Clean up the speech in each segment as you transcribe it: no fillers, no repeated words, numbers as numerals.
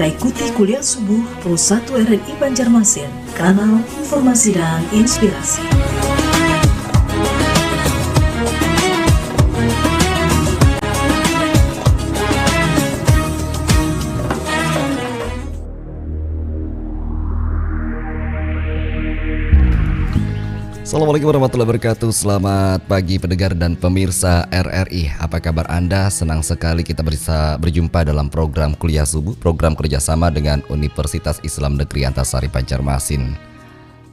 Kita ikuti kuliah subuh Pro 1 RRI Banjarmasin, kanal informasi dan inspirasi. Assalamualaikum warahmatullahi wabarakatuh. Selamat pagi pendengar dan pemirsa RRI. Apa kabar Anda? Senang sekali kita bisa berjumpa dalam program Kuliah Subuh, program kerjasama dengan Universitas Islam Negeri Antasari Banjarmasin.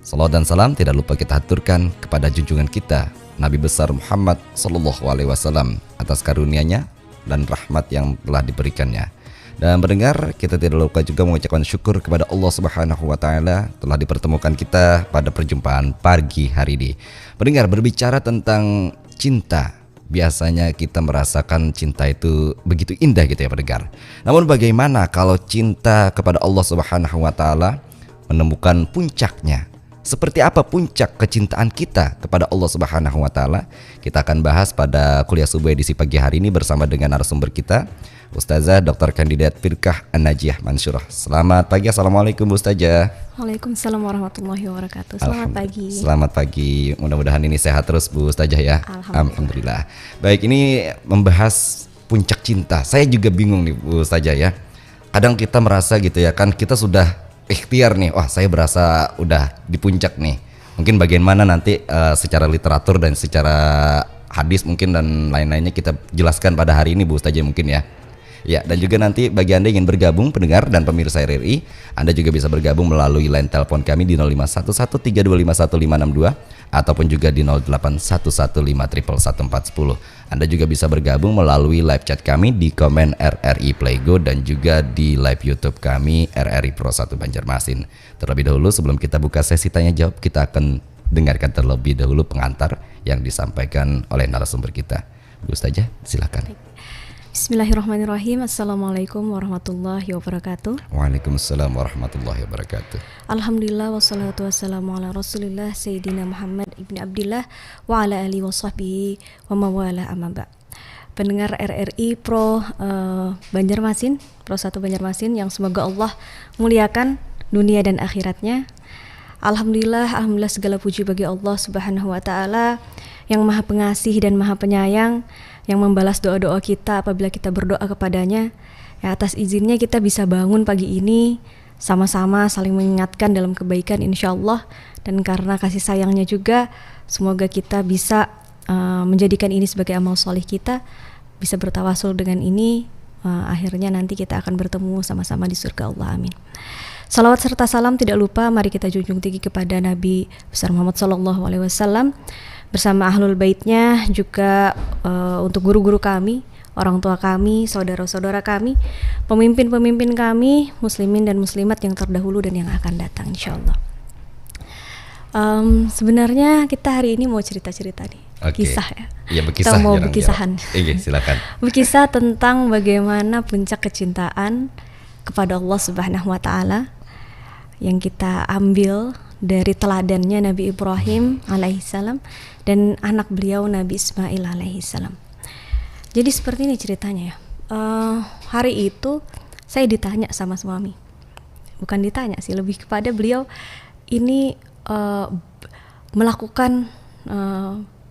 Salawat dan salam tidak lupa kita haturkan kepada junjungan kita Nabi besar Muhammad SAW atas karunia-Nya dan rahmat yang telah diberikannya. Dan pendengar, kita tidak lupa juga mengucapkan syukur kepada Allah Subhanahu wa Ta'ala telah dipertemukan kita pada perjumpaan pagi hari ini. Pendengar, berbicara tentang cinta, biasanya kita merasakan cinta itu begitu indah gitu ya pendengar. Namun bagaimana kalau cinta kepada Allah Subhanahu wa Ta'ala menemukan puncaknya? Seperti apa puncak kecintaan kita kepada Allah Subhanahu wa Ta'ala? Kita akan bahas pada kuliah subuh edisi pagi hari ini bersama dengan narasumber kita, Ustazah Dr. Kandidat Firkah An-Najiyah Mansyurah. Selamat pagi, Assalamualaikum Ustazah. Waalaikumsalam warahmatullahi wabarakatuh. Selamat pagi. Selamat pagi, mudah-mudahan ini sehat terus Bu Ustazah ya. Alhamdulillah. Baik, ini membahas puncak cinta. Saya juga bingung nih Bu Ustazah ya. Kadang kita merasa gitu ya kan, kita sudah ikhtiar nih, wah saya berasa udah di puncak nih. Mungkin bagian mana nanti secara literatur dan secara hadis mungkin dan lain-lainnya kita jelaskan pada hari ini Bu Ustazah mungkin ya. Ya, dan juga nanti bagi Anda yang ingin bergabung pendengar dan pemirsa RRI, Anda juga bisa bergabung melalui line telepon kami di 051132515562 ataupun juga di 0811531140. Anda juga bisa bergabung melalui live chat kami di komen RRI Playgo dan juga di live YouTube kami RRI Pro 1 Banjarmasin. Terlebih dahulu sebelum kita buka sesi tanya jawab, kita akan dengarkan terlebih dahulu pengantar yang disampaikan oleh narasumber kita. Bu Ustazah, silakan. Bismillahirrahmanirrahim. Assalamualaikum warahmatullahi wabarakatuh. Waalaikumsalam warahmatullahi wabarakatuh. Alhamdulillah wassalatu wassalamu ala rasulillah Sayyidina Muhammad ibn Abdillah wa ala alihi wa sahbihi wa mawala amma ba'. Pendengar RRI Pro Banjarmasin, Pro 1 Banjarmasin yang semoga Allah muliakan dunia dan akhiratnya. Alhamdulillah segala puji bagi Allah Subhanahu wa Ta'ala yang maha pengasih dan maha penyayang, yang membalas doa-doa kita apabila kita berdoa kepadanya. Ya, atas izinnya kita bisa bangun pagi ini sama-sama saling mengingatkan dalam kebaikan insyaallah, dan karena kasih sayangnya juga semoga kita bisa menjadikan ini sebagai amal solih kita, bisa bertawasul dengan ini, akhirnya nanti kita akan bertemu sama-sama di surga Allah, amin. Salawat serta salam tidak lupa mari kita junjung tinggi kepada Nabi besar Muhammad SAW bersama ahlul baitnya, juga untuk guru-guru kami, orang tua kami, saudara-saudara kami, pemimpin-pemimpin kami, muslimin dan muslimat yang terdahulu dan yang akan datang insyaallah. Sebenarnya kita hari ini mau cerita-cerita nih. Kisah ya. Iya, berkisah. Kita mau berkisahan. Iya, silakan. Berkisah tentang bagaimana puncak kecintaan kepada Allah Subhanahu wa Ta'ala yang kita ambil dari teladannya Nabi Ibrahim alaihissalam dan anak beliau Nabi Ismail alaihissalam. Jadi seperti ini ceritanya ya. Hari itu saya ditanya sama suami. Bukan ditanya sih, lebih kepada beliau ini melakukan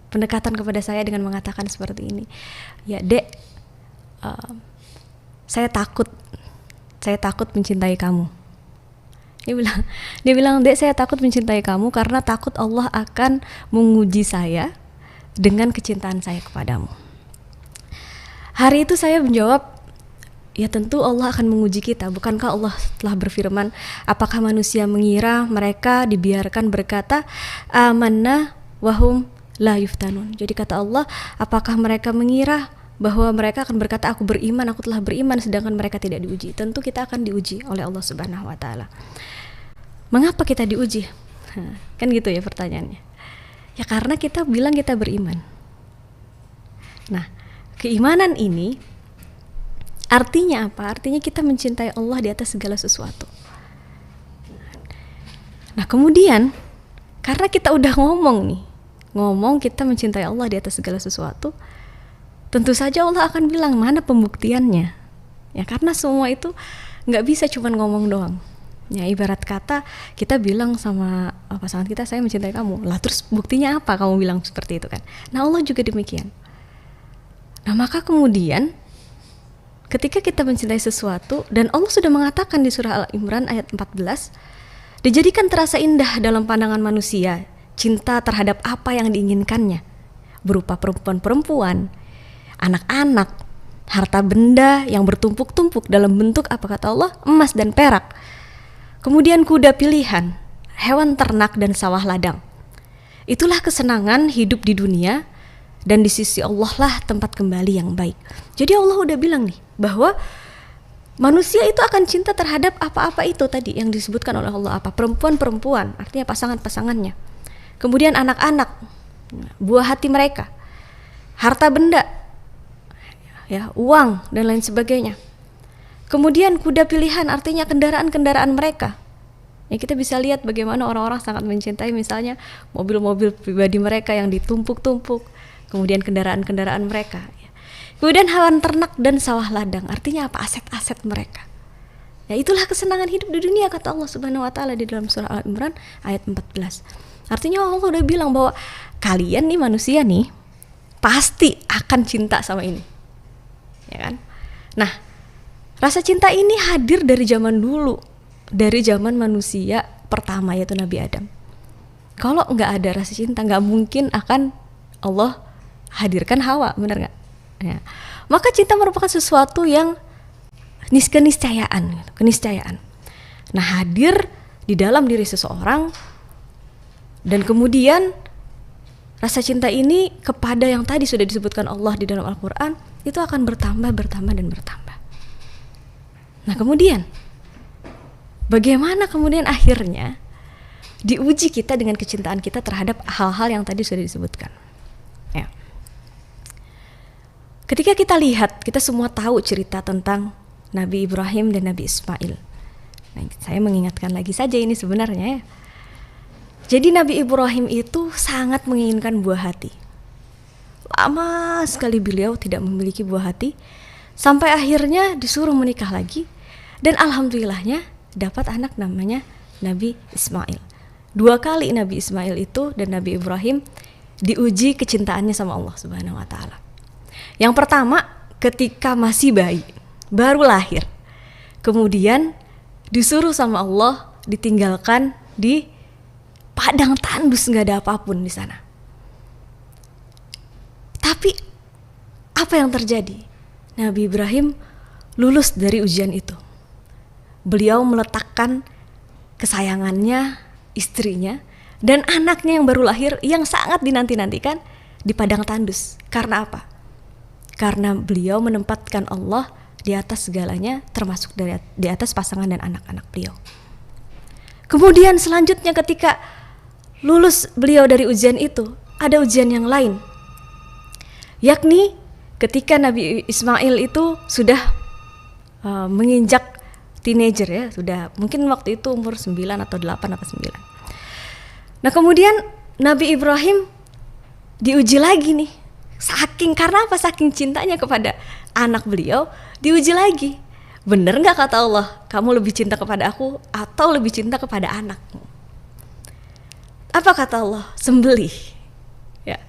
pendekatan kepada saya dengan mengatakan seperti ini. Ya Dek, saya takut mencintai kamu. Dia bilang, Dek, saya takut mencintai kamu karena takut Allah akan menguji saya dengan kecintaan saya kepadamu. Hari itu saya menjawab, ya tentu Allah akan menguji kita. Bukankah Allah telah berfirman, apakah manusia mengira mereka dibiarkan berkata amanna wahum la yuftanun. Jadi kata Allah, apakah mereka mengira bahwa mereka akan berkata aku beriman, aku telah beriman, sedangkan mereka tidak diuji. Tentu kita akan diuji oleh Allah Subhanahu wa Ta'ala. Mengapa kita diuji? Kan gitu ya pertanyaannya. Ya karena kita bilang kita beriman. Nah, keimanan ini artinya apa? Artinya kita mencintai Allah di atas segala sesuatu. Nah kemudian, karena kita udah ngomong kita mencintai Allah di atas segala sesuatu, tentu saja Allah akan bilang mana pembuktiannya. Ya karena semua itu nggak bisa cuman ngomong doang. Ya ibarat kata kita bilang sama pasangan kita, saya mencintai kamu. Lah terus buktinya apa kamu bilang seperti itu kan? Nah Allah juga demikian. Nah maka kemudian ketika kita mencintai sesuatu dan Allah sudah mengatakan di surah Al-Imran ayat 14, dijadikan terasa indah dalam pandangan manusia cinta terhadap apa yang diinginkannya, berupa perempuan-perempuan, anak-anak, harta benda yang bertumpuk-tumpuk dalam bentuk apa kata Allah? Emas dan perak. Kemudian kuda pilihan, hewan ternak dan sawah ladang. Itulah kesenangan hidup di dunia, dan di sisi Allah lah tempat kembali yang baik. Jadi Allah udah bilang nih bahwa manusia itu akan cinta terhadap apa-apa itu tadi yang disebutkan oleh Allah, apa? Perempuan-perempuan, artinya pasangan-pasangannya. Kemudian anak-anak, buah hati mereka, harta benda, ya, uang dan lain sebagainya. Kemudian kuda pilihan, artinya kendaraan-kendaraan mereka. Ya, kita bisa lihat bagaimana orang-orang sangat mencintai misalnya mobil-mobil pribadi mereka yang ditumpuk-tumpuk, kemudian kendaraan-kendaraan mereka. Kemudian hewan ternak dan sawah ladang, artinya apa? Aset-aset mereka. Ya, itulah kesenangan hidup di dunia kata Allah Subhanahu wa taala di dalam surah Al-Imran ayat 14. Artinya Allah udah bilang bahwa kalian nih manusia nih pasti akan cinta sama ini. Ya kan? Nah, rasa cinta ini hadir dari zaman dulu, dari zaman manusia pertama yaitu Nabi Adam. Kalau nggak ada rasa cinta, nggak mungkin akan Allah hadirkan Hawa, benar nggak? Ya. Maka cinta merupakan sesuatu yang keniscayaan. Nah, hadir di dalam diri seseorang, dan kemudian rasa cinta ini kepada yang tadi sudah disebutkan Allah di dalam Al-Quran itu akan bertambah dan bertambah. Nah kemudian bagaimana kemudian akhirnya diuji kita dengan kecintaan kita terhadap hal-hal yang tadi sudah disebutkan ya. Ketika kita lihat, kita semua tahu cerita tentang Nabi Ibrahim dan Nabi Ismail. Nah, saya mengingatkan lagi saja ini sebenarnya ya. Jadi Nabi Ibrahim itu sangat menginginkan buah hati. Lama sekali beliau tidak memiliki buah hati, sampai akhirnya disuruh menikah lagi. Dan alhamdulillahnya dapat anak namanya Nabi Ismail. 2 kali Nabi Ismail itu dan Nabi Ibrahim diuji kecintaannya sama Allah Subhanahu wa taala. Yang pertama ketika masih bayi, baru lahir. Kemudian disuruh sama Allah ditinggalkan di padang tandus, nggak ada apapun di sana. Tapi apa yang terjadi? Nabi Ibrahim lulus dari ujian itu. Beliau meletakkan kesayangannya, istrinya, dan anaknya yang baru lahir yang sangat dinanti-nantikan di padang tandus. Karena apa? Karena beliau menempatkan Allah di atas segalanya, termasuk di atas pasangan dan anak-anak beliau. Kemudian selanjutnya ketika lulus beliau dari ujian itu, ada ujian yang lain. Yakni ketika Nabi Ismail itu sudah menginjak teenager ya, sudah mungkin waktu itu umur 9 atau 8 atau 9. Nah kemudian Nabi Ibrahim diuji lagi nih. Karena apa? Saking cintanya kepada anak beliau, diuji lagi. Bener gak kata Allah, kamu lebih cinta kepada aku atau lebih cinta kepada anakmu? Apa kata Allah? Sembelih. Ya,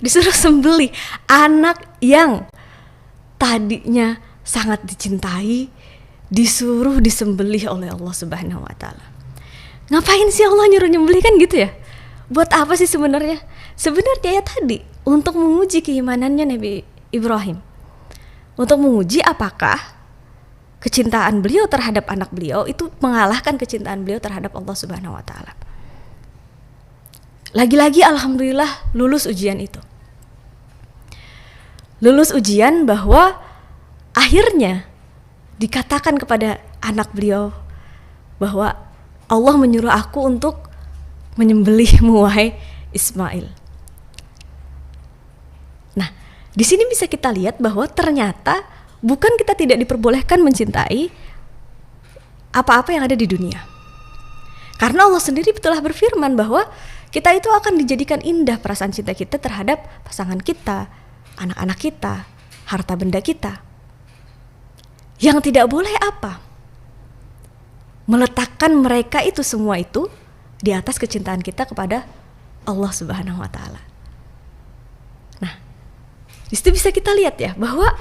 disuruh sembelih anak yang tadinya sangat dicintai, disuruh disembelih oleh Allah Subhanahu wa taala. Ngapain sih Allah nyuruh nyembelih kan gitu ya? Buat apa sih sebenarnya? Sebenarnya ya tadi untuk menguji keimanannya Nabi Ibrahim. Untuk menguji apakah kecintaan beliau terhadap anak beliau itu mengalahkan kecintaan beliau terhadap Allah Subhanahu wa taala. Lagi-lagi alhamdulillah lulus ujian itu. Lulus ujian bahwa akhirnya dikatakan kepada anak beliau bahwa Allah menyuruh aku untuk menyembelihmu wahai Ismail. Nah, di sini bisa kita lihat bahwa ternyata bukan kita tidak diperbolehkan mencintai apa-apa yang ada di dunia. Karena Allah sendiri telah berfirman bahwa kita itu akan dijadikan indah perasaan cinta kita terhadap pasangan kita, anak-anak kita, harta benda kita. Yang tidak boleh apa? meletakkan mereka itu semua itu di atas kecintaan kita kepada Allah Subhanahu wa taala. Nah, di situ bisa kita lihat ya bahwa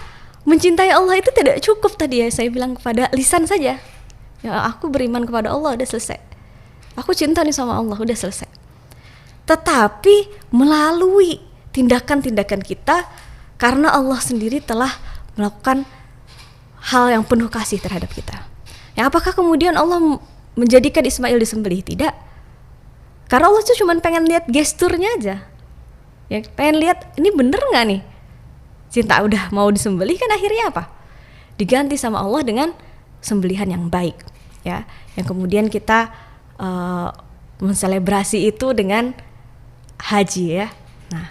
mencintai Allah itu tidak cukup tadi ya saya bilang kepada lisan saja. Ya, aku beriman kepada Allah, udah selesai. Aku cinta nih sama Allah, udah selesai. Tetapi melalui tindakan-tindakan kita, karena Allah sendiri telah melakukan hal yang penuh kasih terhadap kita. Ya, apakah kemudian Allah menjadikan Ismail disembelih? Tidak. Karena Allah tuh cuma pengen lihat gesturnya aja. Ya, pengen lihat ini bener nggak nih? Cinta udah mau disembelih kan akhirnya apa? Diganti sama Allah dengan sembelihan yang baik. Ya, yang kemudian kita menselebrasi itu dengan haji ya. Nah,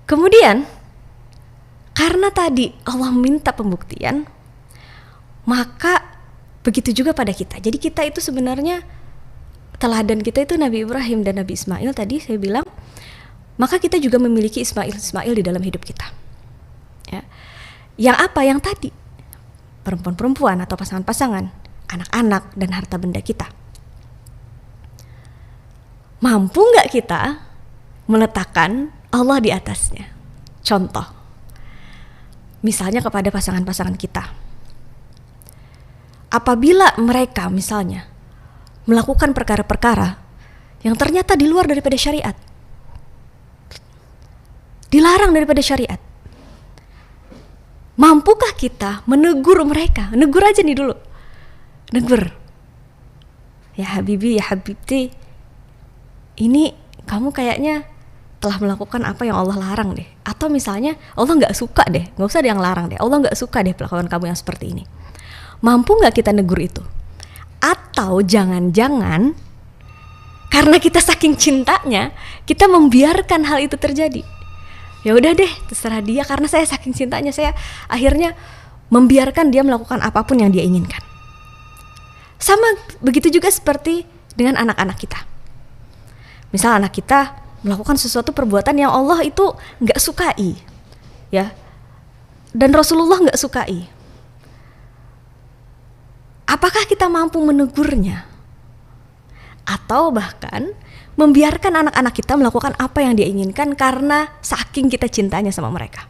kemudian karena tadi Allah minta pembuktian, maka begitu juga pada kita. Jadi kita itu sebenarnya teladan kita itu Nabi Ibrahim dan Nabi Ismail tadi saya bilang, maka kita juga memiliki Ismail di dalam hidup kita. Ya. Yang apa? Yang tadi perempuan-perempuan atau pasangan-pasangan, anak-anak dan harta benda kita. Mampu nggak kita meletakkan Allah di atasnya? Contoh, misalnya kepada pasangan-pasangan kita. Apabila mereka misalnya melakukan perkara-perkara yang ternyata di luar daripada syariat, dilarang daripada syariat, mampukah kita menegur mereka? Negur aja nih dulu. Negur. Ya Habibi, ya Habibti, ini kamu kayaknya telah melakukan apa yang Allah larang deh. Atau misalnya Allah gak suka deh, gak usah yang larang deh, Allah gak suka deh perlakuan kamu yang seperti ini. Mampu gak kita negur itu? Atau jangan-jangan karena kita saking cintanya, kita membiarkan hal itu terjadi. Ya udah deh, terserah dia, karena saya saking cintanya, saya akhirnya membiarkan dia melakukan apapun yang dia inginkan. Sama begitu juga seperti dengan anak-anak kita. Misal anak kita melakukan sesuatu perbuatan yang Allah itu nggak sukai, ya, dan Rasulullah nggak sukai. Apakah kita mampu menegurnya? Atau bahkan membiarkan anak-anak kita melakukan apa yang dia inginkan karena saking kita cintanya sama mereka?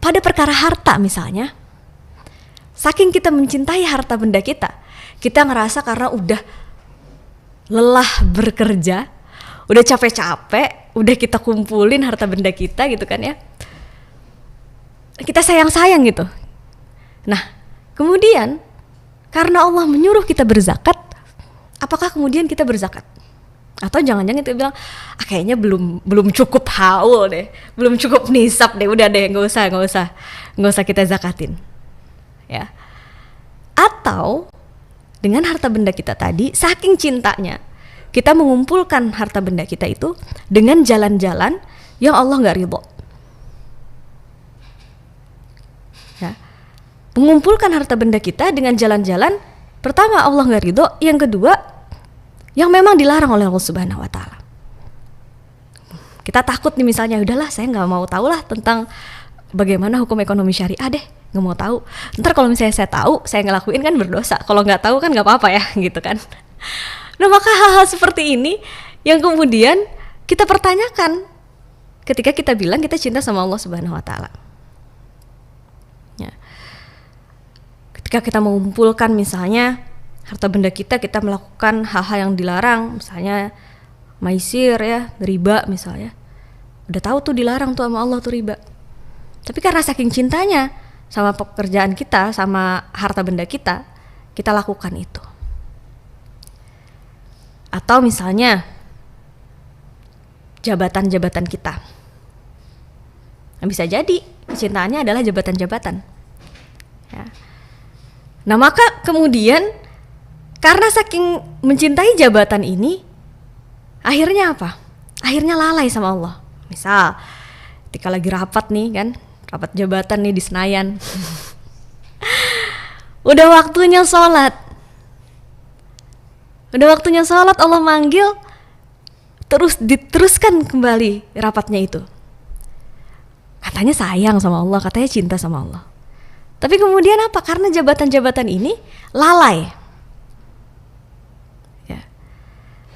Pada perkara harta misalnya, saking kita mencintai harta benda kita ngerasa karena udah lelah bekerja, udah capek-capek, udah kita kumpulin harta benda kita gitu kan ya, kita sayang-sayang gitu. Nah, kemudian karena Allah menyuruh kita berzakat, apakah kemudian kita berzakat? Atau jangan-jangan kita bilang, kayaknya belum cukup haul deh, belum cukup nisab deh, udah deh, nggak usah kita zakatin, ya. Atau dengan harta benda kita tadi, saking cintanya, kita mengumpulkan harta benda kita itu dengan jalan-jalan yang Allah nggak ridho. Ya. Mengumpulkan harta benda kita dengan jalan-jalan, pertama Allah nggak ridho, yang kedua yang memang dilarang oleh Allah Subhanahu Wa Taala. Kita takut nih misalnya, udahlah saya nggak mau tahu lah tentang bagaimana hukum ekonomi syariah deh, nggak mau tahu. Ntar kalau misalnya saya tahu, saya ngelakuin kan berdosa. Kalau nggak tahu kan nggak apa-apa ya, gitu kan. Nah maka hal-hal seperti ini yang kemudian kita pertanyakan ketika kita bilang kita cinta sama Allah Subhanahu Wa Taala. Ya. Ketika kita mengumpulkan misalnya harta benda kita melakukan hal-hal yang dilarang, misalnya maisir ya, riba misalnya. Udah tahu tuh dilarang tuh sama Allah tuh riba. Tapi karena saking cintanya sama pekerjaan kita, sama harta benda kita lakukan itu. Atau misalnya jabatan-jabatan kita. Nah, bisa jadi kecintaannya adalah jabatan-jabatan. Ya. Nah maka kemudian karena saking mencintai jabatan ini, akhirnya apa? Akhirnya lalai sama Allah. Misal ketika lagi rapat nih kan, rapat jabatan nih di Senayan. Udah waktunya sholat, Allah manggil, terus diteruskan kembali rapatnya itu. Katanya sayang sama Allah, katanya cinta sama Allah. Tapi kemudian apa? Karena jabatan-jabatan ini lalai. Ya.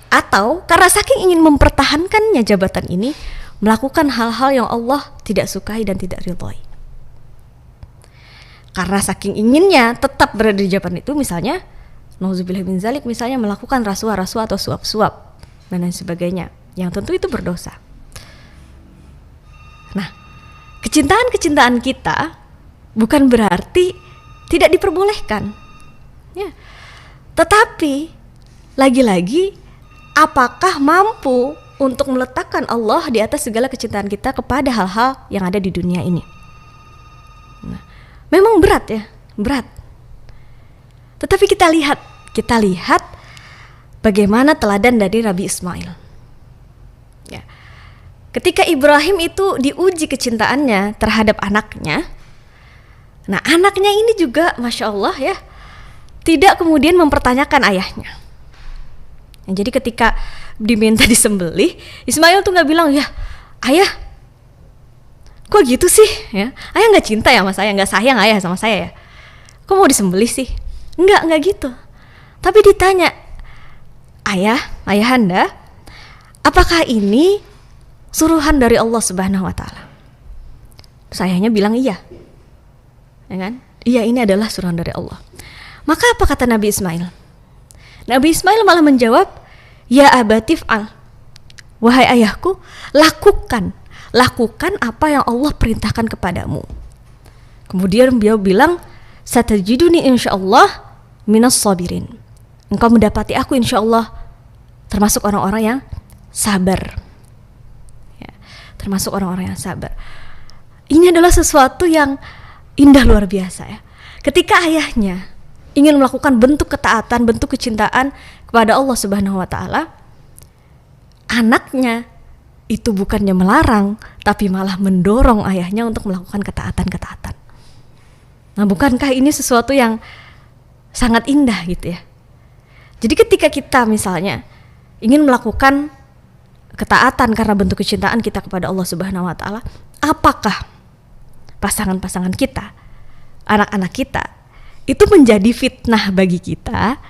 Atau karena saking ingin mempertahankannya jabatan ini, melakukan hal-hal yang Allah tidak sukai dan tidak ridhoi. Karena saking inginnya tetap berada di jabatan itu, misalnya nauzubillah min zalik, misalnya melakukan rasuah-rasuah atau suap-suap dan lain sebagainya, yang tentu itu berdosa. Nah, kecintaan-kecintaan kita bukan berarti tidak diperbolehkan, ya. Tetapi lagi-lagi, apakah mampu untuk meletakkan Allah di atas segala kecintaan kita kepada hal-hal yang ada di dunia ini? Nah, memang berat ya, berat. Tetapi kita lihat bagaimana teladan dari Nabi Ismail. Ya. Ketika Ibrahim itu diuji kecintaannya terhadap anaknya, nah anaknya ini juga Masya Allah ya, tidak kemudian mempertanyakan ayahnya. Jadi ketika diminta disembelih, Ismail tuh nggak bilang, ya ayah kok gitu sih ya, ayah nggak cinta ya sama saya, nggak sayang ayah sama saya ya, kok mau disembelih sih? Nggak gitu. Tapi ditanya, ayahanda, apakah ini suruhan dari Allah Subhanahu wa Ta'ala? Ayahnya bilang iya, ya kan? Iya, ini adalah suruhan dari Allah. Maka apa kata Nabi Ismail? Nabi Ismail malah menjawab, ya abatif al, wahai ayahku, lakukan apa yang Allah perintahkan kepadamu. Kemudian beliau bilang, satajiduni insyaallah minas sabirin. Engkau mendapati aku insyaallah termasuk orang-orang yang sabar. Ya, termasuk orang-orang yang sabar. Ini adalah sesuatu yang indah luar biasa ya. Ketika ayahnya ingin melakukan bentuk ketaatan, bentuk kecintaan kepada Allah Subhanahu wa Ta'ala, anaknya itu bukannya melarang, tapi malah mendorong ayahnya untuk melakukan ketaatan-ketaatan. Nah, bukankah ini sesuatu yang sangat indah gitu ya? Jadi ketika kita misalnya ingin melakukan ketaatan karena bentuk kecintaan kita kepada Allah Subhanahu wa Ta'ala, apakah pasangan-pasangan kita, anak-anak kita itu menjadi fitnah bagi kita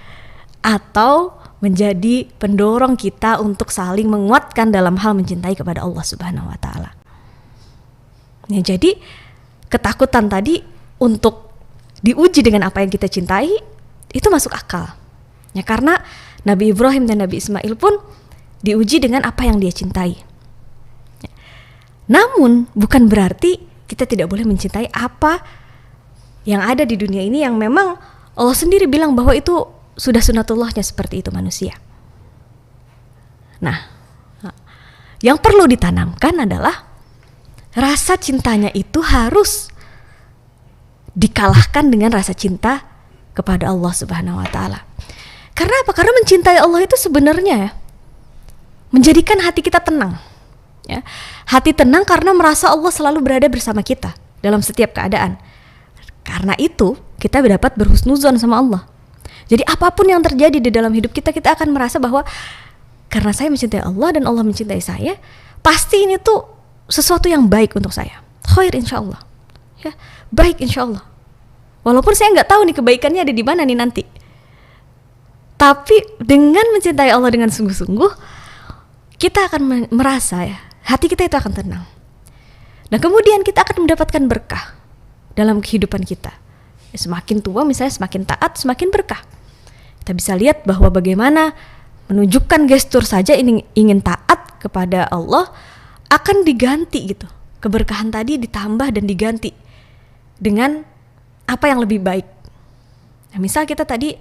atau menjadi pendorong kita untuk saling menguatkan dalam hal mencintai kepada Allah Subhanahu wa Ta'ala? Ya, jadi ketakutan tadi untuk diuji dengan apa yang kita cintai itu masuk akal. Ya, karena Nabi Ibrahim dan Nabi Ismail pun diuji dengan apa yang dia cintai. Ya. Namun bukan berarti kita tidak boleh mencintai apa yang ada di dunia ini yang memang Allah sendiri bilang bahwa itu sudah sunatullahnya seperti itu manusia. Nah, yang perlu ditanamkan adalah rasa cintanya itu harus dikalahkan dengan rasa cinta kepada Allah Subhanahu wa Ta'ala. Karena apa? Karena mencintai Allah itu sebenarnya menjadikan hati kita tenang. Ya. Hati tenang karena merasa Allah selalu berada bersama kita dalam setiap keadaan. Karena itu kita dapat berhusnuzon sama Allah. Jadi apapun yang terjadi di dalam hidup kita, kita akan merasa bahwa karena saya mencintai Allah dan Allah mencintai saya, pasti ini tuh sesuatu yang baik untuk saya. Khair insyaallah. Ya, baik insyaallah. Walaupun saya nggak tahu nih kebaikannya ada di mana nih nanti. Tapi dengan mencintai Allah dengan sungguh-sungguh, kita akan merasa ya, hati kita itu akan tenang. Nah kemudian kita akan mendapatkan berkah dalam kehidupan kita. Ya, semakin tua misalnya semakin taat, semakin berkah. Kita bisa lihat bahwa bagaimana menunjukkan gestur saja ingin taat kepada Allah akan diganti gitu. Keberkahan tadi ditambah dan diganti dengan apa yang lebih baik. Nah, misal kita tadi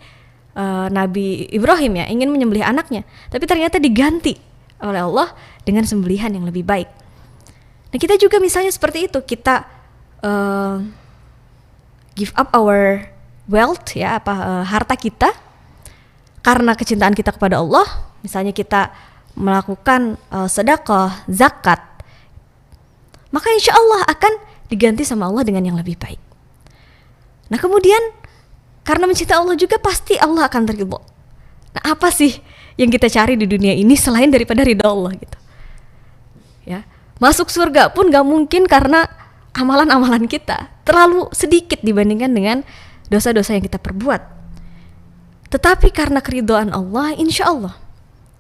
Nabi Ibrahim ya ingin menyembelih anaknya, tapi ternyata diganti oleh Allah dengan sembelihan yang lebih baik. Nah kita juga misalnya seperti itu, kita give up our wealth ya, harta kita karena kecintaan kita kepada Allah. Misalnya kita melakukan sedekah, zakat, maka insya Allah akan diganti sama Allah dengan yang lebih baik. Nah kemudian karena mencintai Allah juga pasti Allah akan ridho. Nah apa sih yang kita cari di dunia ini selain daripada ridho Allah gitu? Ya, masuk surga pun gak mungkin karena amalan-amalan kita, terlalu sedikit dibandingkan dengan dosa-dosa yang kita perbuat. Tetapi karena keridhaan Allah, insya Allah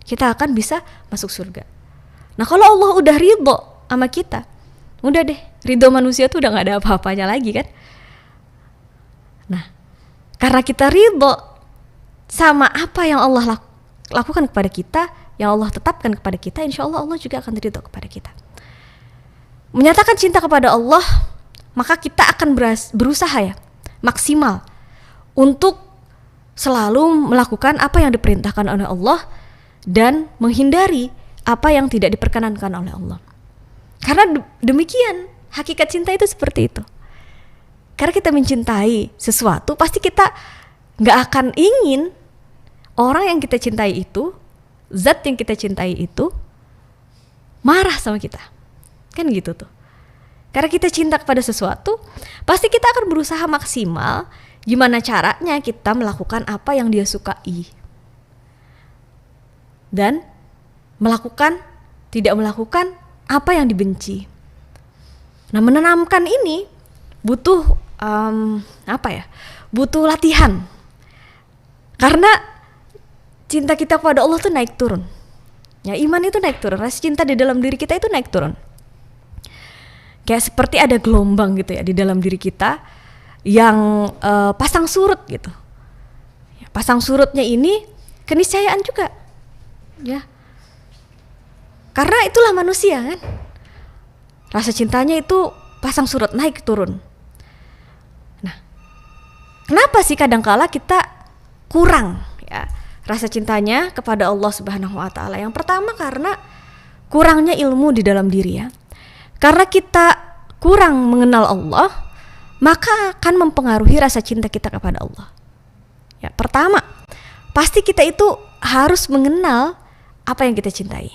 kita akan bisa masuk surga. Nah kalau Allah udah ridho sama kita, udah deh, ridho manusia tuh udah gak ada apa-apanya lagi kan. Nah karena kita ridho sama apa yang Allah lakukan kepada kita, yang Allah tetapkan kepada kita, insya Allah Allah juga akan ridho kepada kita. Menyatakan cinta kepada Allah, maka kita akan berusaha ya maksimal untuk selalu melakukan apa yang diperintahkan oleh Allah dan menghindari apa yang tidak diperkenankan oleh Allah. Karena demikian hakikat cinta itu seperti itu. Karena kita mencintai sesuatu, pasti kita gak akan ingin orang yang kita cintai itu, zat yang kita cintai itu marah sama kita. Kan gitu tuh. Karena kita cinta kepada sesuatu, pasti kita akan berusaha maksimal gimana caranya kita melakukan apa yang dia sukai. Dan tidak melakukan apa yang dibenci. Nah, menanamkan ini butuh butuh latihan. Karena cinta kita kepada Allah tuh naik turun. Ya, iman itu naik turun. Rasa cinta di dalam diri kita itu naik turun. Kayak seperti ada gelombang gitu ya di dalam diri kita yang pasang surut gitu. Ya, pasang surutnya ini keniscayaan juga. Ya. Karena itulah manusia kan. Rasa cintanya itu pasang surut, naik turun. Nah, kenapa sih kadangkala kita kurang ya rasa cintanya kepada Allah Subhanahu wa taala? Yang pertama karena kurangnya ilmu di dalam diri ya. Karena kita kurang mengenal Allah, maka akan mempengaruhi rasa cinta kita kepada Allah. Ya, pertama, pasti kita itu harus mengenal apa yang kita cintai.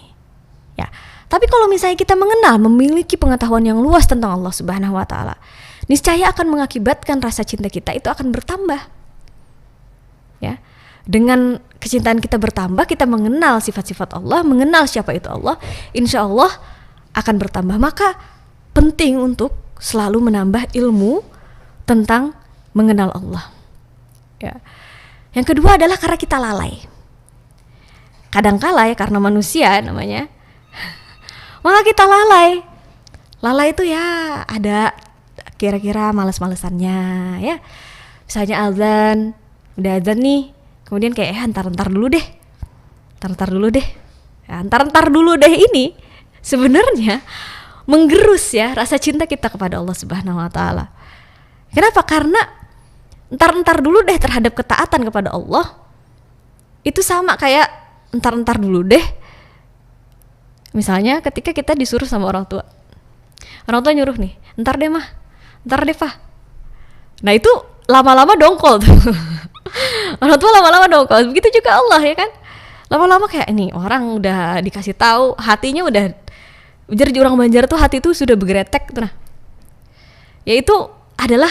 Ya, tapi kalau misalnya kita mengenal, memiliki pengetahuan yang luas tentang Allah Subhanahu wa taala, niscaya akan mengakibatkan rasa cinta kita itu akan bertambah. Ya. Dengan kecintaan kita bertambah, kita mengenal sifat-sifat Allah, mengenal siapa itu Allah, insya Allah akan bertambah. Maka penting untuk selalu menambah ilmu tentang mengenal Allah. Ya. Yang kedua adalah karena kita lalai. Kadangkala ya karena manusia namanya, maka kita lalai. Lalai itu ya ada kira-kira malas-malesannya ya. Misalnya udah azan nih, kemudian kayak ntar dulu deh. Ya, ntar dulu deh ini sebenarnya menggerus ya rasa cinta kita kepada Allah Subhanahu wa taala. Kenapa? Karena ntar dulu deh terhadap ketaatan kepada Allah itu sama kayak ntar dulu deh. Misalnya ketika kita disuruh sama orang tua. Orang tua nyuruh nih, ntar deh Pak. Nah itu lama-lama dongkol tuh. Orang tua lama-lama dongkol. Begitu juga Allah ya kan. Lama-lama kayak ini orang udah dikasih tahu, hatinya udah ujar orang Banjar tuh hati tuh sudah bergeretek tuh. Nah, yaitu adalah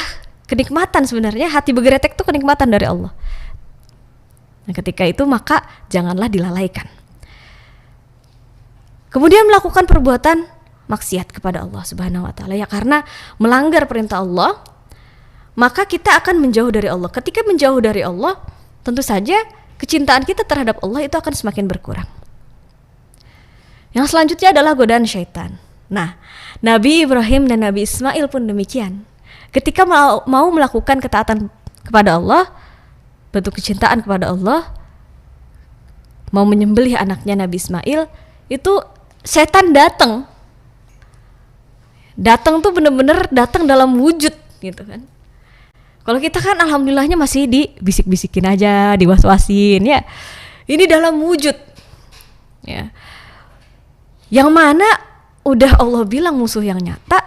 kenikmatan sebenarnya. Hati bergeretek tuh kenikmatan dari Allah. Nah ketika itu maka janganlah dilalaikan. Kemudian melakukan perbuatan maksiat kepada Allah Subhanahu wa taala ya, karena melanggar perintah Allah, maka kita akan menjauh dari Allah. Ketika menjauh dari Allah, tentu saja kecintaan kita terhadap Allah itu akan semakin berkurang. Yang selanjutnya adalah godaan syaitan. Nah, Nabi Ibrahim dan Nabi Ismail pun demikian. Ketika mau melakukan ketaatan kepada Allah, bentuk kecintaan kepada Allah, mau menyembelih anaknya Nabi Ismail, itu setan datang. Datang tuh bener-bener datang dalam wujud gitu kan. Kalau kita kan alhamdulillahnya masih dibisik-bisikin aja, diwas-wasin ya. Ini dalam wujud. Ya. Yang mana udah Allah bilang musuh yang nyata.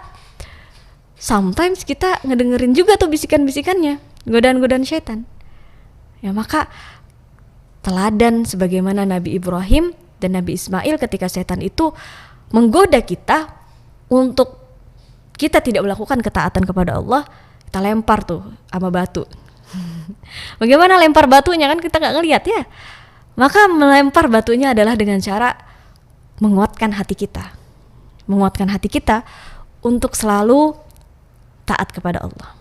Sometimes kita ngedengerin juga tuh bisikan-bisikannya, godaan-godaan syaitan. Ya maka teladan sebagaimana Nabi Ibrahim dan Nabi Ismail ketika setan itu menggoda kita untuk kita tidak melakukan ketaatan kepada Allah, kita lempar tuh sama batu. Bagaimana lempar batunya kan kita gak ngeliat ya. Maka melempar batunya adalah dengan cara menguatkan hati kita. Menguatkan hati kita untuk selalu taat kepada Allah.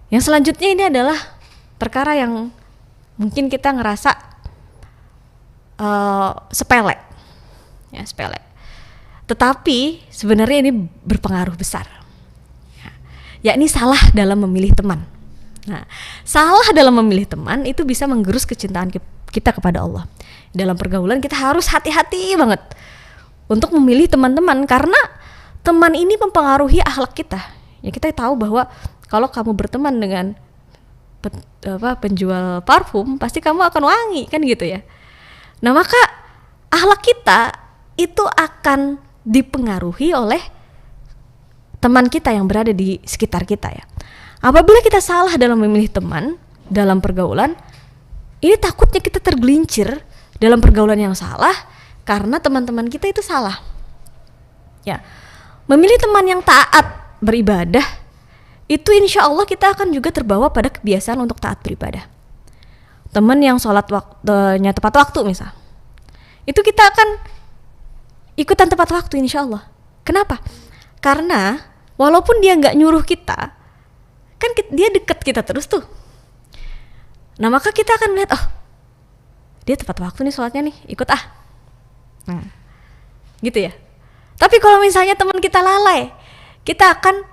Yang selanjutnya ini adalah perkara yang mungkin kita ngerasa sepele, ya sepele. Tetapi sebenarnya ini berpengaruh besar, yakni salah dalam memilih teman. Nah, salah dalam memilih teman itu bisa menggerus kecintaan kita kepada Allah. Dalam pergaulan kita harus hati-hati banget untuk memilih teman-teman, karena teman ini mempengaruhi akhlak kita. Ya, kita tahu bahwa kalau kamu berteman dengan penjual parfum, pasti kamu akan wangi, kan gitu ya. Nah, maka akhlak kita itu akan dipengaruhi oleh teman kita yang berada di sekitar kita ya. Apabila kita salah dalam memilih teman dalam pergaulan, ini takutnya kita tergelincir dalam pergaulan yang salah karena teman-teman kita itu salah. Ya, memilih teman yang taat beribadah, itu insya Allah kita akan juga terbawa pada kebiasaan untuk taat beribadah. Teman yang sholat waktunya tepat waktu misal, itu kita akan ikutan tepat waktu insya Allah. Kenapa? Karena walaupun dia nggak nyuruh kita, kan dia deket kita terus tuh. Nah, maka kita akan melihat, oh dia tepat waktu nih sholatnya nih, ikut ah. Nah, gitu ya. Tapi kalau misalnya teman kita lalai, kita akan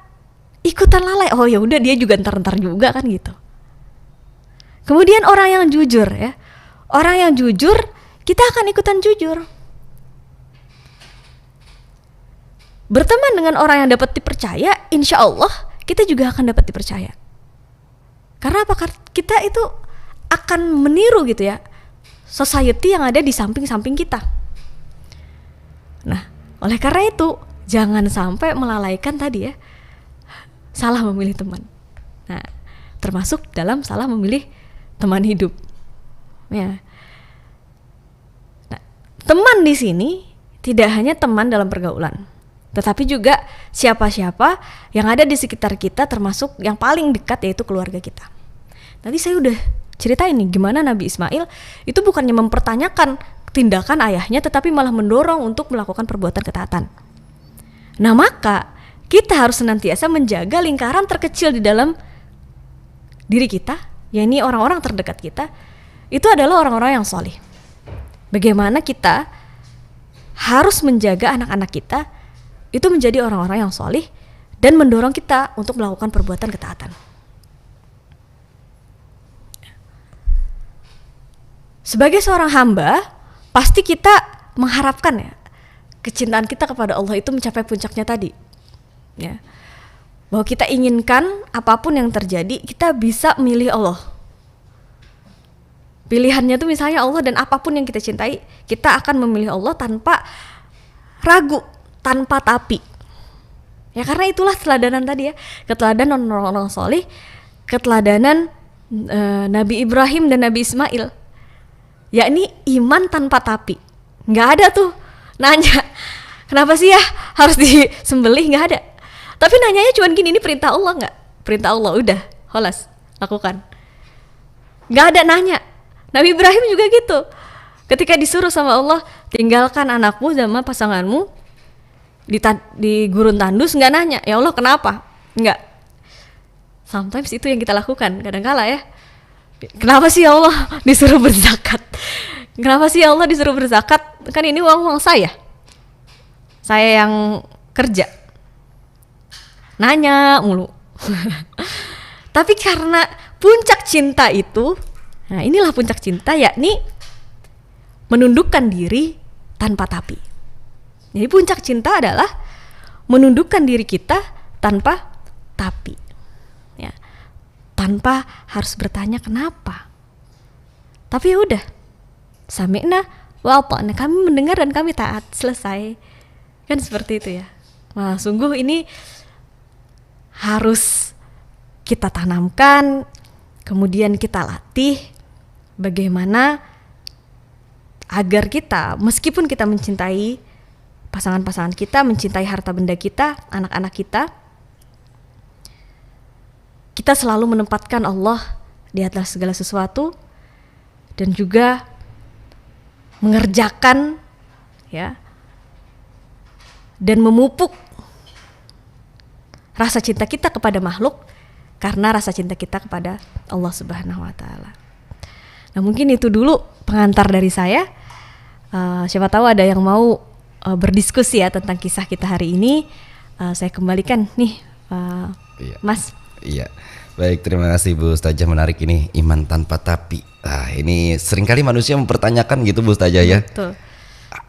ikutan lalai. Oh ya udah, dia juga ntar juga kan gitu. Kemudian orang yang jujur ya, orang yang jujur kita akan ikutan jujur. Berteman dengan orang yang dapat dipercaya, insya Allah kita juga akan dapat dipercaya. Karena apa? Kita itu akan meniru gitu ya society yang ada di samping-samping kita. Nah, oleh karena itu jangan sampai melalaikan tadi ya, salah memilih teman. Nah, termasuk dalam salah memilih teman hidup. Ya. Nah, teman di sini tidak hanya teman dalam pergaulan, tetapi juga siapa-siapa yang ada di sekitar kita, termasuk yang paling dekat yaitu keluarga kita. Tadi saya udah ceritain nih gimana Nabi Ismail itu bukannya mempertanyakan tindakan ayahnya, tetapi malah mendorong untuk melakukan perbuatan ketaatan. Nah, maka kita harus senantiasa menjaga lingkaran terkecil di dalam diri kita, yakni orang-orang terdekat kita, itu adalah orang-orang yang solih. Bagaimana kita harus menjaga anak-anak kita itu menjadi orang-orang yang solih dan mendorong kita untuk melakukan perbuatan ketaatan. Sebagai seorang hamba, pasti kita mengharapkan ya kecintaan kita kepada Allah itu mencapai puncaknya tadi. Ya. Bahwa kita inginkan apapun yang terjadi, kita bisa milih Allah. Pilihannya itu misalnya Allah, dan apapun yang kita cintai, kita akan memilih Allah tanpa ragu, tanpa tapi. Ya, karena itulah keteladanan tadi ya, keteladanan orang-orang soleh, keteladanan Nabi Ibrahim dan Nabi Ismail, yakni iman tanpa tapi. Nggak ada tuh nanya kenapa sih ya harus disembelih, nggak ada. Tapi nanyanya cuma gini, ini perintah Allah nggak? Perintah Allah, udah, kholas, lakukan. Nggak ada nanya. Nabi Ibrahim juga gitu. Ketika disuruh sama Allah, tinggalkan anakmu sama pasanganmu di gurun tandus, nggak nanya, ya Allah kenapa? Nggak. Sometimes itu yang kita lakukan, kadang-kala ya. Kenapa sih ya Allah disuruh berzakat? Kenapa sih ya Allah disuruh berzakat? Kan ini uang saya. Saya yang kerja. Nanya mulu. Tapi karena puncak cinta itu, nah inilah puncak cinta, yakni menundukkan diri tanpa tapi. Jadi puncak cinta adalah menundukkan diri kita tanpa tapi, ya, tanpa harus bertanya kenapa. Tapi ya udah, sami'na wa ata'na, kami mendengar dan kami taat, selesai. Kan seperti itu ya. Nah, sungguh ini harus kita tanamkan, kemudian kita latih bagaimana agar kita, meskipun kita mencintai pasangan-pasangan kita, mencintai harta benda kita, anak-anak kita, kita selalu menempatkan Allah di atas segala sesuatu dan juga mengerjakan ya dan memupuk rasa cinta kita kepada makhluk karena rasa cinta kita kepada Allah Subhanahu wa taala. Nah, mungkin itu dulu pengantar dari saya. Siapa tahu ada yang mau berdiskusi ya tentang kisah kita hari ini. Saya kembalikan nih Iya. Mas. Iya. Baik, terima kasih Bu Ustazah, menarik ini, iman tanpa tapi. Ini seringkali manusia mempertanyakan gitu Bu Ustazah ya. Betul.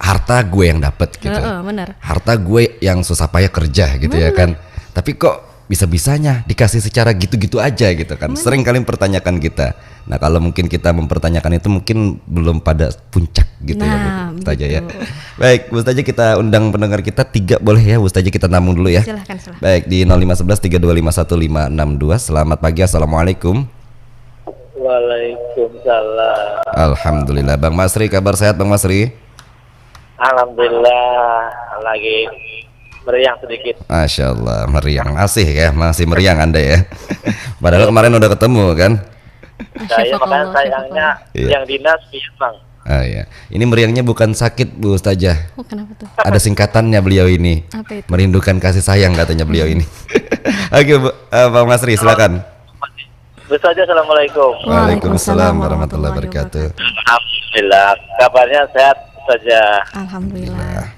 Harta gue yang dapat gitu. Benar. Harta gue yang susah payah kerja gitu ya kan. Tapi kok bisa-bisanya dikasih secara gitu-gitu aja gitu kan. Sering kali mempertanyakan kita. Nah, kalau mungkin kita mempertanyakan itu mungkin belum pada puncak gitu ya Bu Ustazah ya. Baik, Bu Ustazah, kita undang pendengar kita 3 boleh ya Bu Ustazah, kita namun dulu ya. Silahkan. Baik, di 0511 3251 562. Selamat pagi, assalamualaikum. Waalaikumsalam. Alhamdulillah. Bang Masri, kabar sehat Bang Masri? Alhamdulillah, lagi meriang sedikit. Masya Allah, meriang. Asih ya, masih meriang Anda ya. Padahal kemarin udah ketemu kan. Saya makanya sayangnya Iya. yang dinas Bang. Iya. Ini meriangnya bukan sakit Bu Ustazah. Kenapa tuh? Ada singkatannya beliau ini. Apa itu? Merindukan kasih sayang katanya beliau ini. Oke, Bang Masri, silakan. Ustaz, assalamualaikum. Waalaikumsalam warahmatullahi wabarakatuh. Alhamdulillah, kabarnya sehat saja. Alhamdulillah.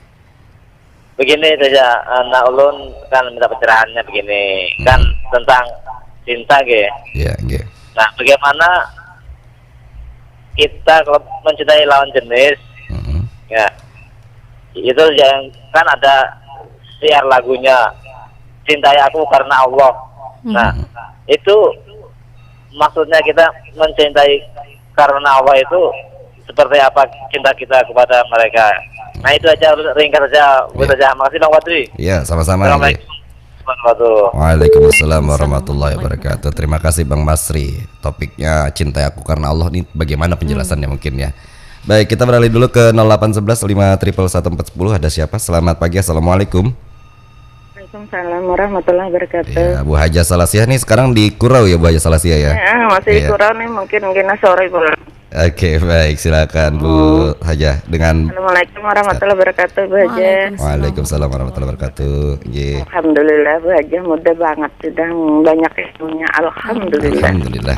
Begini saja, anak ulun kan minta pencerahannya begini, kan tentang cinta ge. Iya, iya. Nah, bagaimana kita kalau mencintai lawan jenis, ya itu yang kan ada siar lagunya, cintai aku karena Allah. Nah, itu maksudnya kita mencintai karena Allah itu seperti apa cinta kita kepada mereka. Nah, itu aja, ringkas saja. Makasih Bang Wadri. Iya, sama-sama. Assalamualaikum warahmatullahi. Waalaikumsalam warahmatullahi wabarakatuh. Terima kasih Bang Masri. Topiknya cintai aku karena Allah, ini bagaimana penjelasannya mungkin ya. Baik, kita beralih dulu ke 0811 5111410. Ada siapa? Selamat pagi, assalamualaikum. Waalaikumsalam warahmatullahi wabarakatuh. Ya, Bu Haja Salasiah nih sekarang di Kurau ya Bu Haja Salasiah ya? Ya, masih Iya. kurang nih, mungkin sore pulang. Oke, baik, silakan Bu Haja dengan Assalamualaikum warahmatullahi wabarakatuh, Bu Haja. Waalaikumsalam warahmatullahi wabarakatuh. Iya. Alhamdulillah, Bu Haja mudah banget, sudah banyak ilmunya. Alhamdulillah. Alhamdulillah.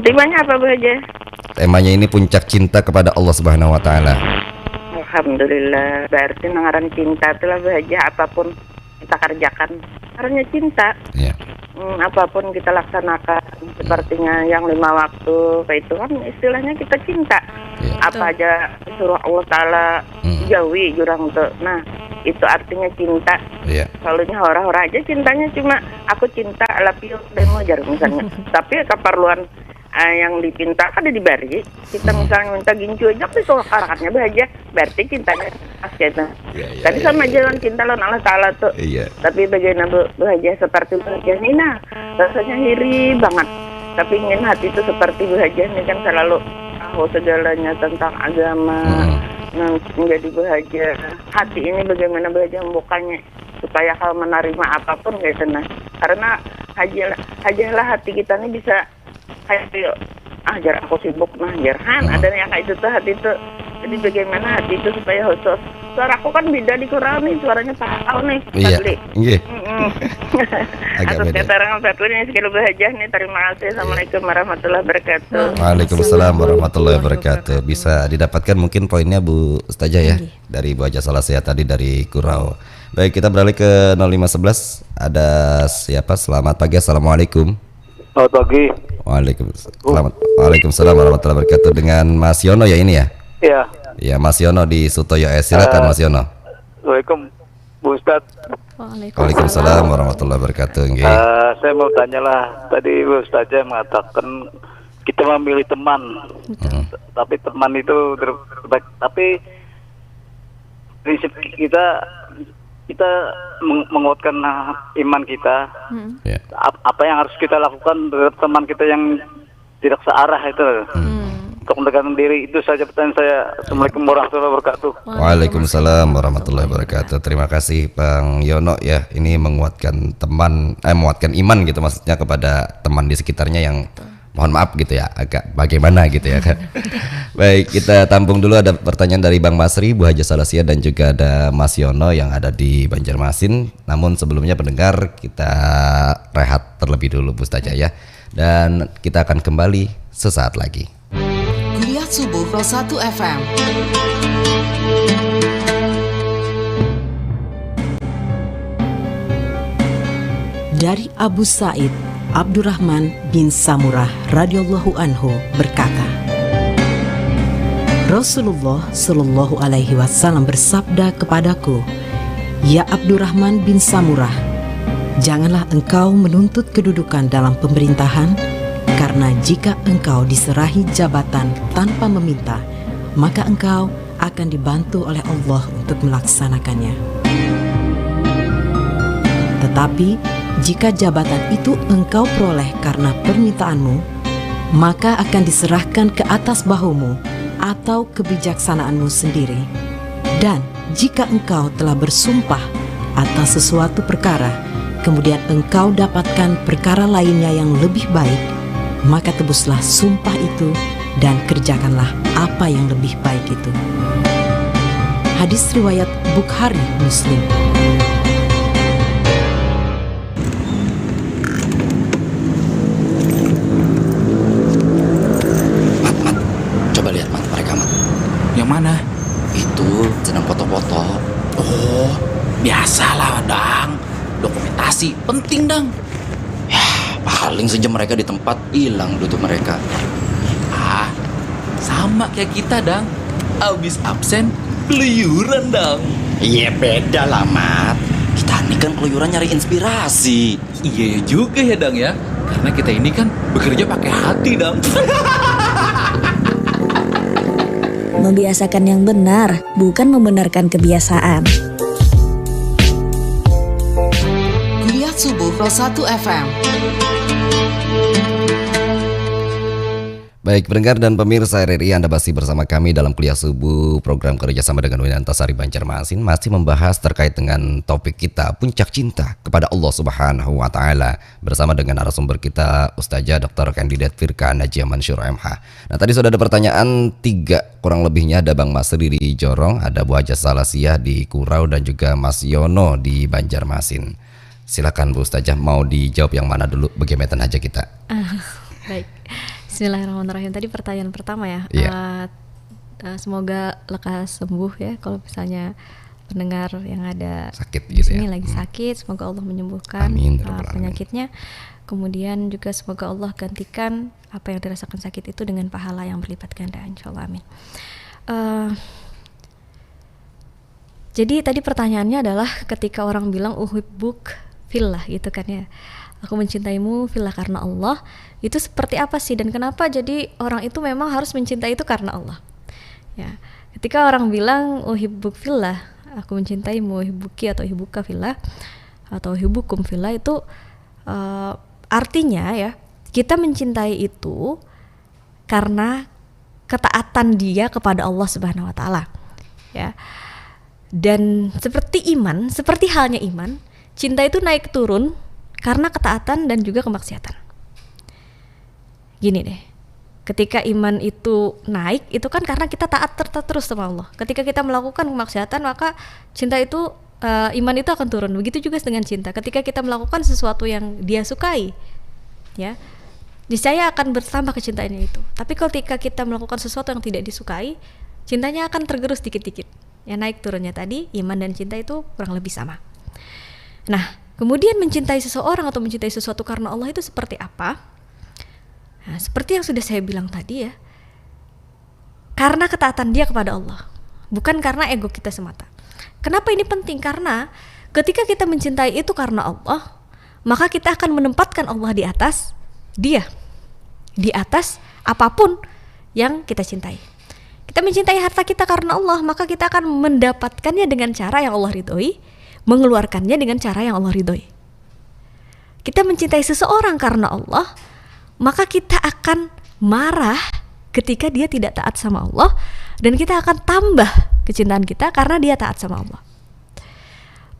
Temanya apa, Bu Haja? Temanya ini puncak cinta kepada Allah Subhanahu wa taala. Alhamdulillah, berarti nangaran cinta itulah, Bu Haja, apapun kita kerjakan karena cinta. Iya. Apapun kita laksanakan sepertinya yang 5 waktu kayak itu kan istilahnya kita cinta. Iya. Apa aja suruh Allah Ta'ala jauhi jurang tuh. Nah, itu artinya cinta. Iya. Selalunya orang-orang aja cintanya cuma aku cinta love you demo jar misalnya. Tapi keperluan yang dipinta kan ada diberi. Kita misalnya minta gincu aja tapi soal karakternya bahagia, berarti cintanya pas gitu. Iya, Tadi sama jalan cinta lawan Allah Ta'ala tuh. Iya. Tapi bagaimana bahagia seperti bahagia Nina, rasanya iri banget. Tapi ingin hati itu seperti bahagia ini kan selalu tahu segalanya tentang agama, menjadi bahagia. Hati ini bagaimana bahagia membukanya supaya hal menerima apapun gitu nah. Karena hajalah hati kita ini bisa kayak jar aku sibuk nah jarhan ada yang kayak itu tuh hati itu. Jadi bagaimana hati itu supaya khusus. Suara aku kan beda di Quran nih, suaranya Pak nih. Iya. Iya. Agak Atas beda. keterangan Fatwa ini sekali bahagia nih. Terima kasih. Assalamualaikum warahmatullahi wabarakatuh. Waalaikumsalam warahmatullahi wabarakatuh. Bisa didapatkan mungkin poinnya Bu Ustazah ya dari Bu Haja Salasiah tadi dari Kurau. Baik, kita beralih ke 0511. Ada siapa? Selamat pagi, assalamualaikum. Selamat pagi. Waalaikumsalam warahmatullahi wabarakatuh. Dengan Mas Yono ya ini ya? Iya. Ya, Mas Yono di Sutoyo S. Silakan Mas Yono. Assalamualaikum Bu Ustaz. Waalaikumsalam warahmatullahi wabarakatuh. Nggih. Saya mau tanyalah, tadi Bu Ustazah mengatakan kita memilih teman, tapi teman itu terbaik. Tapi prinsip kita menguatkan iman kita. Ya. Apa yang harus kita lakukan terhadap teman kita yang tidak searah itu untuk mendekatkan diri. Itu saja pertanyaan saya. Assalamualaikum warahmatullahi wabarakatuh. Waalaikumsalam warahmatullahi wabarakatuh. Terima kasih Bang Yono ya. Ini menguatkan teman, menguatkan iman gitu maksudnya kepada teman di sekitarnya yang mohon maaf gitu ya, agak bagaimana gitu ya kan. Baik, kita tampung dulu, ada pertanyaan dari Bang Masri, Bu Haja Salasia, dan juga ada Mas Yono yang ada di Banjarmasin. Namun sebelumnya pendengar, kita rehat terlebih dulu Bu Ustazah ya. Dan kita akan kembali sesaat lagi. Kuliah Subuh Pro 1 FM. Dari Abu Sa'id Abdurrahman bin Samurah radhiyallahu anhu berkata, Rasulullah Shallallahu alaihi wasallam bersabda kepadaku, "Ya Abdurrahman bin Samurah, janganlah engkau menuntut kedudukan dalam pemerintahan, karena jika engkau diserahi jabatan tanpa meminta, maka engkau akan dibantu oleh Allah untuk melaksanakannya. Tetapi jika jabatan itu engkau peroleh karena permintaanmu, maka akan diserahkan ke atas bahumu atau kebijaksanaanmu sendiri. Dan jika engkau telah bersumpah atas sesuatu perkara, kemudian engkau dapatkan perkara lainnya yang lebih baik, maka tebuslah sumpah itu dan kerjakanlah apa yang lebih baik itu." Hadis riwayat Bukhari Muslim. Mana? Itu sedang foto-foto. Oh, biasalah Dang. Dokumentasi penting Dang. Ya, paling sejam mereka di tempat, hilang duduk mereka. Ah, sama kayak kita Dang. Abis absen, keluyuran Dang. Iya beda lah Mat. Kita ini kan keluyuran nyari inspirasi. Iya juga ya Dang ya. Karena kita ini kan bekerja pakai hati Dang. Membiasakan yang benar, bukan membenarkan kebiasaan. Kuliah Subuh Pro 1 FM. Baik pendengar dan pemirsa RRI, Anda masih bersama kami dalam Kuliah Subuh, program kerjasama dengan UIN Antasari Banjarmasin, masih membahas terkait dengan topik kita, puncak cinta kepada Allah Subhanahu wa Ta'ala, bersama dengan narasumber kita Ustazah Dr. Kandidat Firka Najia Mansyur MH. Nah, tadi sudah ada pertanyaan 3 kurang lebihnya, ada Bang Masri di Jorong, ada Bu Haja Salasiah di Kurau, dan juga Mas Yono di Banjarmasin. Silakan Bu Ustazah, mau dijawab yang mana dulu, bagaimana aja kita? Baik. Bismillahirrahmanirrahim. Tadi pertanyaan pertama ya. Semoga lekas sembuh ya. Kalau misalnya pendengar yang ada sakit di gitu sini ya. lagi sakit, semoga Allah menyembuhkan penyakitnya. Kemudian juga semoga Allah gantikan apa yang dirasakan sakit itu dengan pahala yang berlipat ganda, insyaallah, amin. Jadi tadi pertanyaannya adalah ketika orang bilang uhibbuk fillah gitu kan ya, aku mencintaimu fillah karena Allah, itu seperti apa sih dan kenapa jadi orang itu memang harus mencintai itu karena Allah? Ya, ketika orang bilang uhibbuk fillah, aku mencintaimu, uhibbuki atau uhibbuka fillah atau uhibbukum fillah, itu artinya ya, kita mencintai itu karena ketaatan dia kepada Allah Subhanahu wa Ta'ala. Ya. Dan seperti iman, seperti halnya iman, cinta itu naik turun karena ketaatan dan juga kemaksiatan. Gini deh, ketika iman itu naik, itu kan karena kita taat terus sama Allah. Ketika kita melakukan kemaksiatan, maka cinta itu, iman itu akan turun. Begitu juga dengan cinta. Ketika kita melakukan sesuatu yang dia sukai, ya, niscaya akan bertambah kecintaannya itu. Tapi ketika kita melakukan sesuatu yang tidak disukai, cintanya akan tergerus dikit-dikit. Ya, naik turunnya tadi, iman dan cinta itu kurang lebih sama. Nah, kemudian mencintai seseorang atau mencintai sesuatu karena Allah itu seperti apa? Nah, seperti yang sudah saya bilang tadi ya, karena ketaatan dia kepada Allah, bukan karena ego kita semata. Kenapa ini penting? Karena ketika kita mencintai itu karena Allah, maka kita akan menempatkan Allah di atas dia, di atas apapun yang kita cintai. Kita mencintai harta kita karena Allah, maka kita akan mendapatkannya dengan cara yang Allah ridhoi, mengeluarkannya dengan cara yang Allah ridhoi. Kita mencintai seseorang karena Allah, maka kita akan marah ketika dia tidak taat sama Allah, dan kita akan tambah kecintaan kita karena dia taat sama Allah.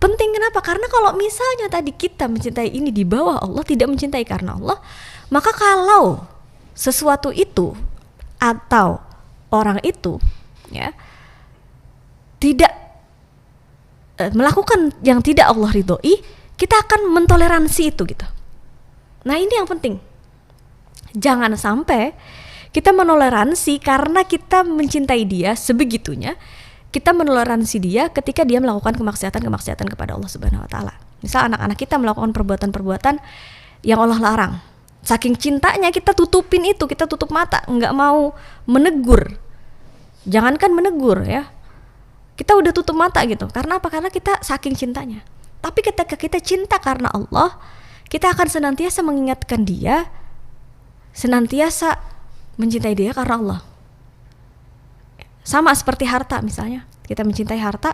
Penting kenapa? Karena kalau misalnya tadi kita mencintai ini di bawah Allah, tidak mencintai karena Allah, maka kalau sesuatu itu atau orang itu ya tidak melakukan yang tidak Allah ridhoi, kita akan mentoleransi itu gitu. Nah, ini yang penting. Jangan sampai kita menoleransi karena kita mencintai dia sebegitunya, kita menoleransi dia ketika dia melakukan kemaksiatan kepada Allah Subhanahu wa taala. Misal anak-anak kita melakukan perbuatan-perbuatan yang Allah larang. Saking cintanya kita tutupin itu, kita tutup mata, nggak mau menegur. Jangankan menegur ya. Kita udah tutup mata gitu. Karena apa? Karena kita saking cintanya. Tapi ketika kita cinta karena Allah, kita akan senantiasa mengingatkan dia, senantiasa mencintai dia karena Allah. Sama seperti harta misalnya. Kita mencintai harta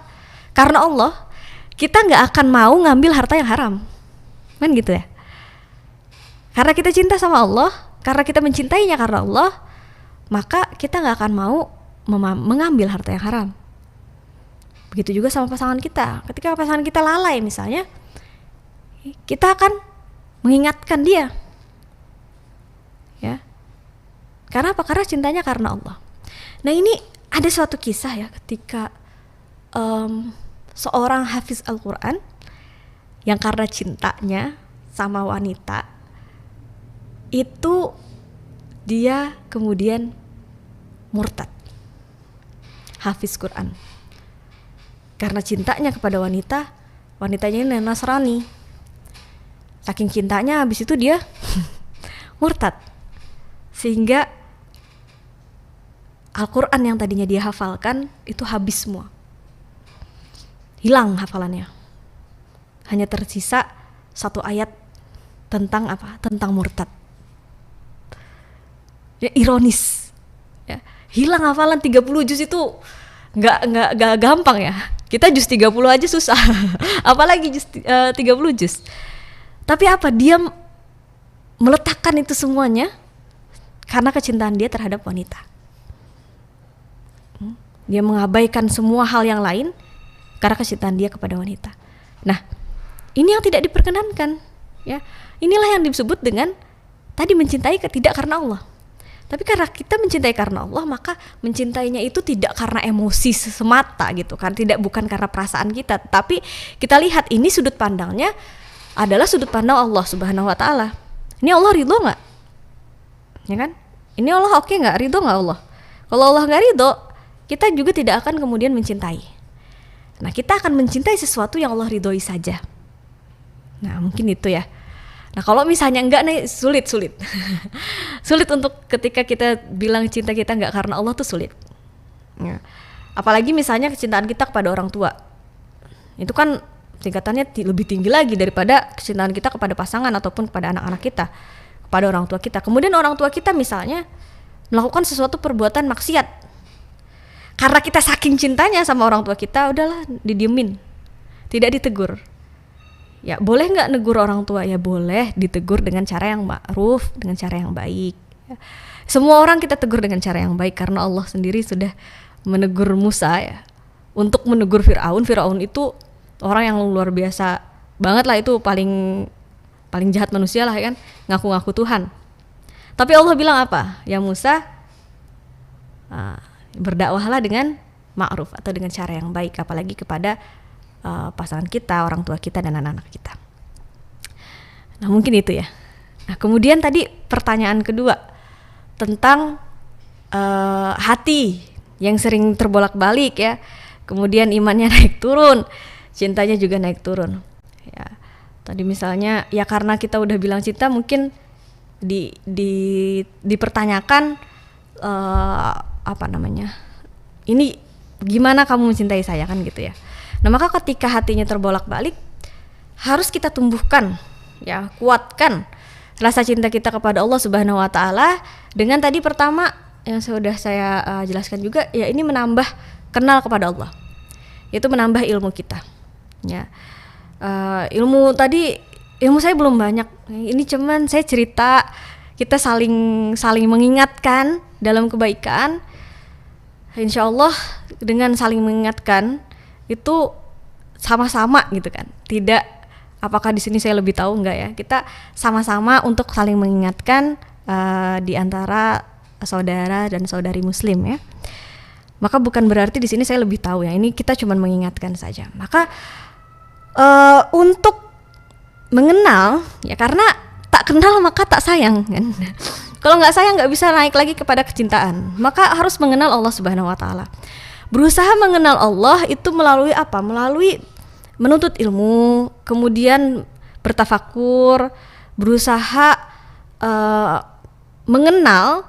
karena Allah, kita nggak akan mau ngambil harta yang haram. Kan gitu ya. Karena kita cinta sama Allah, karena kita mencintainya karena Allah, maka kita nggak akan mau mengambil harta yang haram. Begitu juga sama pasangan kita. Ketika pasangan kita lalai misalnya, kita akan mengingatkan dia. Ya. Karena apa? Karena cintanya karena Allah. Nah, ini ada suatu kisah ya ketika seorang hafiz Al-Quran yang karena cintanya sama wanita itu dia kemudian murtad. Hafiz Quran. Karena cintanya kepada wanita, wanitanya ini Nasrani. Saking cintanya habis itu dia murtad. Sehingga Al-Quran yang tadinya dia hafalkan itu habis semua. Hilang hafalannya. Hanya tersisa satu ayat tentang apa? Tentang murtad. Ya, ironis. Ya, hilang hafalan 30 juz itu nggak gampang ya. Kita juz 30 aja susah. Apalagi juz 30 juz. Tapi apa? Dia meletakkan itu semuanya karena kecintaan dia terhadap wanita. Dia mengabaikan semua hal yang lain karena kecintaan dia kepada wanita. Nah, ini yang tidak diperkenankan, ya. Inilah yang disebut dengan tadi mencintai tidak karena Allah. Tapi karena kita mencintai karena Allah, maka mencintainya itu tidak karena emosi semata gitu kan, bukan karena perasaan kita, tapi kita lihat ini sudut pandangnya adalah sudut pandang Allah Subhanahu wa taala. Ini Allah ridho nggak? Ya kan? Ini Allah oke nggak? Ridho nggak Allah? Kalau Allah nggak ridho, kita juga tidak akan kemudian mencintai. Nah, kita akan mencintai sesuatu yang Allah ridhoi saja. Nah, mungkin itu ya. Nah, kalau misalnya enggak nih sulit sulit untuk ketika kita bilang cinta kita enggak karena Allah tuh sulit. Ya. Apalagi misalnya kecintaan kita kepada orang tua, itu kan tingkatannya lebih tinggi lagi daripada kecintaan kita kepada pasangan ataupun kepada anak-anak kita, kepada orang tua kita. Kemudian orang tua kita misalnya melakukan sesuatu perbuatan maksiat, karena kita saking cintanya sama orang tua kita, udahlah didiemin, tidak ditegur. Ya, boleh nggak negur orang tua? Ya boleh, ditegur dengan cara yang ma'ruf, dengan cara yang baik. Ya. Semua orang kita tegur dengan cara yang baik karena Allah sendiri sudah menegur Musa ya. Untuk menegur Fir'aun. Fir'aun itu orang yang luar biasa banget lah, itu paling jahat manusia lah ya kan, ngaku-ngaku Tuhan. Tapi Allah bilang apa? Ya Musa, berdakwahlah dengan ma'ruf atau dengan cara yang baik, apalagi kepada pasangan kita, orang tua kita, dan anak-anak kita. Nah, mungkin itu ya. Nah, kemudian tadi pertanyaan kedua tentang hati yang sering terbolak-balik ya. Kemudian imannya naik turun, cintanya juga naik turun. Ya. Tadi misalnya ya karena kita udah bilang cinta, mungkin dipertanyakan apa namanya? Ini gimana kamu mencintai saya, kan gitu ya. Nah, maka ketika hatinya terbolak-balik, harus kita tumbuhkan, ya, kuatkan rasa cinta kita kepada Allah Subhanahu wa taala dengan tadi pertama yang sudah saya jelaskan juga, ya, ini menambah kenal kepada Allah. Itu menambah ilmu kita. Ya. Ilmu saya belum banyak. Ini cuman saya cerita, kita saling mengingatkan dalam kebaikan. Insya Allah dengan saling mengingatkan itu sama-sama gitu kan. Tidak apakah di sini saya lebih tahu, enggak ya. Kita sama-sama untuk saling mengingatkan di antara saudara dan saudari muslim ya. Maka bukan berarti di sini saya lebih tahu ya. Ini kita cuma mengingatkan saja. Maka untuk mengenal ya, karena tak kenal maka tak sayang kan. Kalau nggak sayang nggak bisa naik lagi kepada kecintaan. Maka harus mengenal Allah Subhanahu Wa Taala. Berusaha mengenal Allah itu melalui apa? Melalui menuntut ilmu, kemudian bertafakur, berusaha mengenal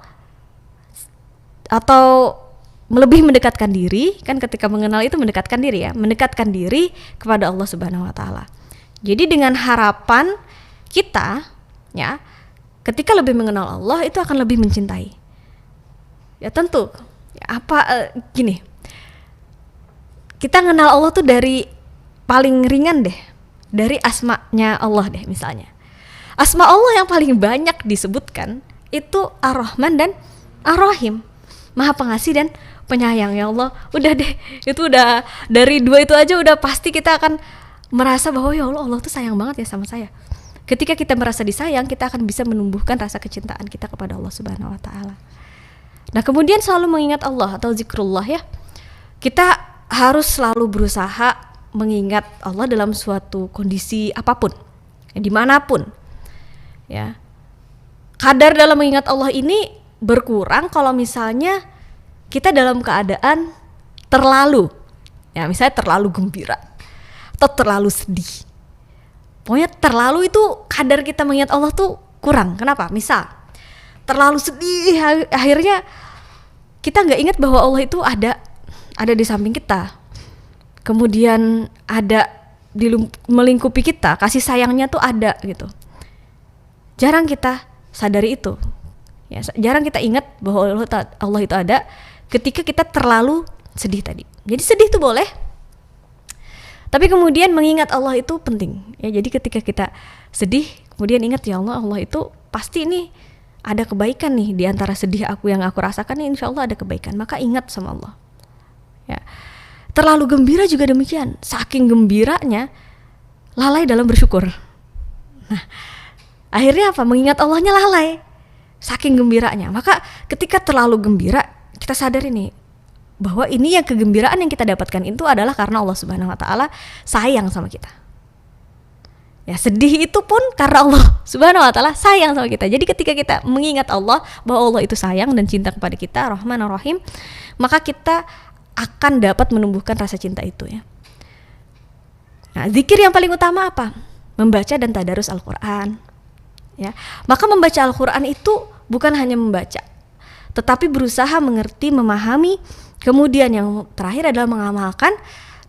atau lebih mendekatkan diri, kan ketika mengenal itu mendekatkan diri ya, mendekatkan diri kepada Allah Subhanahu Wa Taala. Jadi dengan harapan kita ya, ketika lebih mengenal Allah itu akan lebih mencintai. Ya tentu ya, gini, kita kenal Allah tuh dari paling ringan deh, dari asma'nya Allah deh misalnya. Asma Allah yang paling banyak disebutkan itu Ar-Rahman dan Ar-Rahim, Maha Pengasih dan Penyayang. Ya Allah, udah deh, itu udah dari dua itu aja udah pasti kita akan merasa bahwa ya Allah, Allah tuh sayang banget ya sama saya. Ketika kita merasa disayang, kita akan bisa menumbuhkan rasa kecintaan kita kepada Allah Subhanahu Wa Taala. Nah kemudian selalu mengingat Allah atau zikrullah ya. Kita harus selalu berusaha mengingat Allah dalam suatu kondisi apapun, ya, dimanapun. Ya, kadar dalam mengingat Allah ini berkurang kalau misalnya kita dalam keadaan terlalu, ya misalnya terlalu gembira atau terlalu sedih. Pokoknya terlalu itu kadar kita mengingat Allah tuh kurang. Kenapa? Misal terlalu sedih, akhirnya kita nggak ingat bahwa Allah itu ada di samping kita. Kemudian ada melingkupi kita, kasih sayangnya tuh ada gitu. Jarang kita sadari itu. Ya, jarang kita ingat bahwa Allah itu ada ketika kita terlalu sedih tadi. Jadi sedih itu boleh, tapi kemudian mengingat Allah itu penting. Ya, jadi ketika kita sedih, kemudian ingat ya Allah, Allah itu pasti ini ada kebaikan nih di antara sedih aku yang aku rasakan nih, insya Allah ada kebaikan. Maka ingat sama Allah. Ya. Terlalu gembira juga demikian. Saking gembiranya lalai dalam bersyukur. Nah, akhirnya apa? Mengingat Allahnya lalai. Saking gembiranya. Maka ketika terlalu gembira, kita sadar ini bahwa ini yang kegembiraan yang kita dapatkan itu adalah karena Allah Subhanahu Wa Taala sayang sama kita. Ya, sedih itu pun karena Allah Subhanahu Wa Taala sayang sama kita. Jadi ketika kita mengingat Allah bahwa Allah itu sayang dan cinta kepada kita, Rahman Ar-Rahim, maka kita akan dapat menumbuhkan rasa cinta itu ya. Nah, zikir yang paling utama apa? Membaca dan tadarus Al-Qur'an. Ya. Maka membaca Al-Qur'an itu bukan hanya membaca, tetapi berusaha mengerti, memahami, kemudian yang terakhir adalah mengamalkan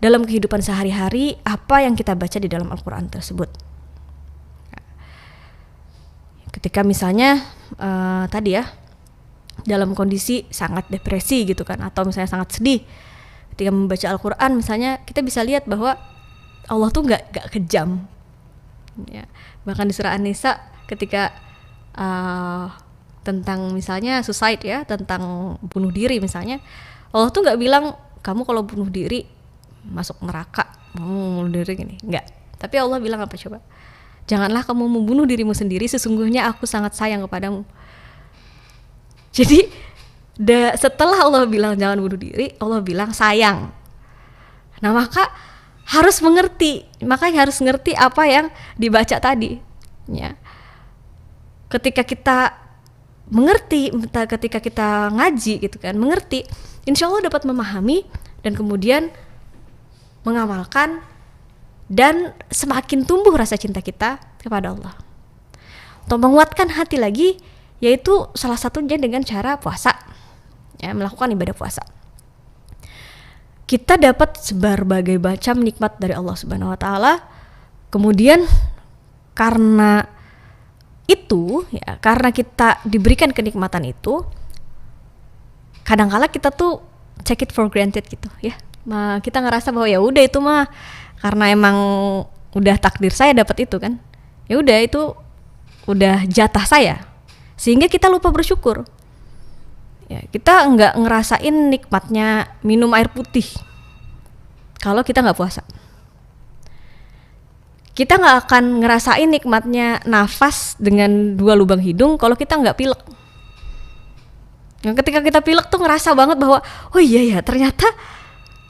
dalam kehidupan sehari-hari apa yang kita baca di dalam Al-Qur'an tersebut. Ketika misalnya tadi ya, dalam kondisi sangat depresi gitu kan, atau misalnya sangat sedih, ketika membaca Al-Qur'an misalnya kita bisa lihat bahwa Allah tuh gak kejam ya. Bahkan di surah An-Nisa ketika tentang misalnya suicide ya, tentang bunuh diri misalnya, Allah tuh gak bilang kamu kalau bunuh diri masuk neraka, mau bunuh diri gini, enggak. Tapi Allah bilang apa coba? Janganlah kamu membunuh dirimu sendiri, sesungguhnya aku sangat sayang kepadamu. Jadi setelah Allah bilang jangan bunuh diri, Allah bilang sayang. Nah maka harus mengerti, makanya harus ngerti apa yang dibaca tadi ya. Ketika kita mengerti, ketika kita ngaji gitu kan, mengerti, insya Allah dapat memahami dan kemudian mengamalkan, dan semakin tumbuh rasa cinta kita kepada Allah. Untuk menguatkan hati lagi, yaitu salah satunya dengan cara puasa ya, melakukan ibadah puasa. Kita dapat berbagai macam nikmat dari Allah Subhanahu Wa Taala. Kemudian karena itu ya, karena kita diberikan kenikmatan itu, kadang-kala kita tuh take it for granted gitu ya. Kita ngerasa bahwa ya udah itu mah karena emang udah takdir saya dapat itu kan. Ya udah itu udah jatah saya. Sehingga kita lupa bersyukur. Ya, kita nggak ngerasain nikmatnya minum air putih kalau kita nggak puasa. kita nggak akan ngerasain nikmatnya nafas dengan 2 lubang hidung kalau kita nggak pilek. Ketika kita pilek tuh ngerasa banget bahwa oh iya ya, ternyata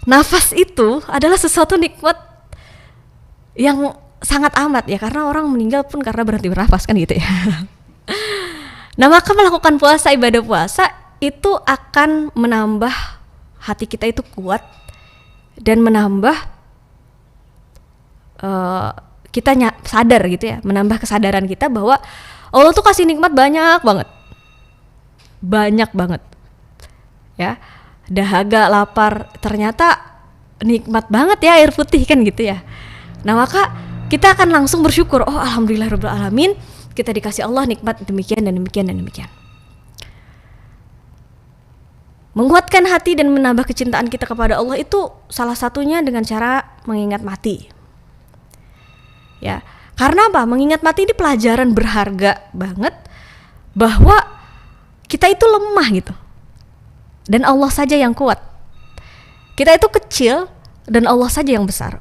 nafas itu adalah sesuatu nikmat yang sangat amat ya, karena orang meninggal pun karena berhenti bernafas kan gitu ya. Nah, maka melakukan puasa, ibadah puasa itu akan menambah hati kita itu kuat dan menambah kita sadar gitu ya, menambah kesadaran kita bahwa Allah tuh kasih nikmat banyak banget ya. Dahaga, lapar, ternyata nikmat banget ya air putih kan gitu ya. Nah, maka kita akan langsung bersyukur, oh alhamdulillahirabbil alamin, kita dikasih Allah nikmat demikian dan demikian dan demikian. Menguatkan hati dan menambah kecintaan kita kepada Allah itu salah satunya dengan cara mengingat mati. Ya, karena apa? Mengingat mati ini pelajaran berharga banget bahwa kita itu lemah gitu. Dan Allah saja yang kuat. Kita itu kecil dan Allah saja yang besar.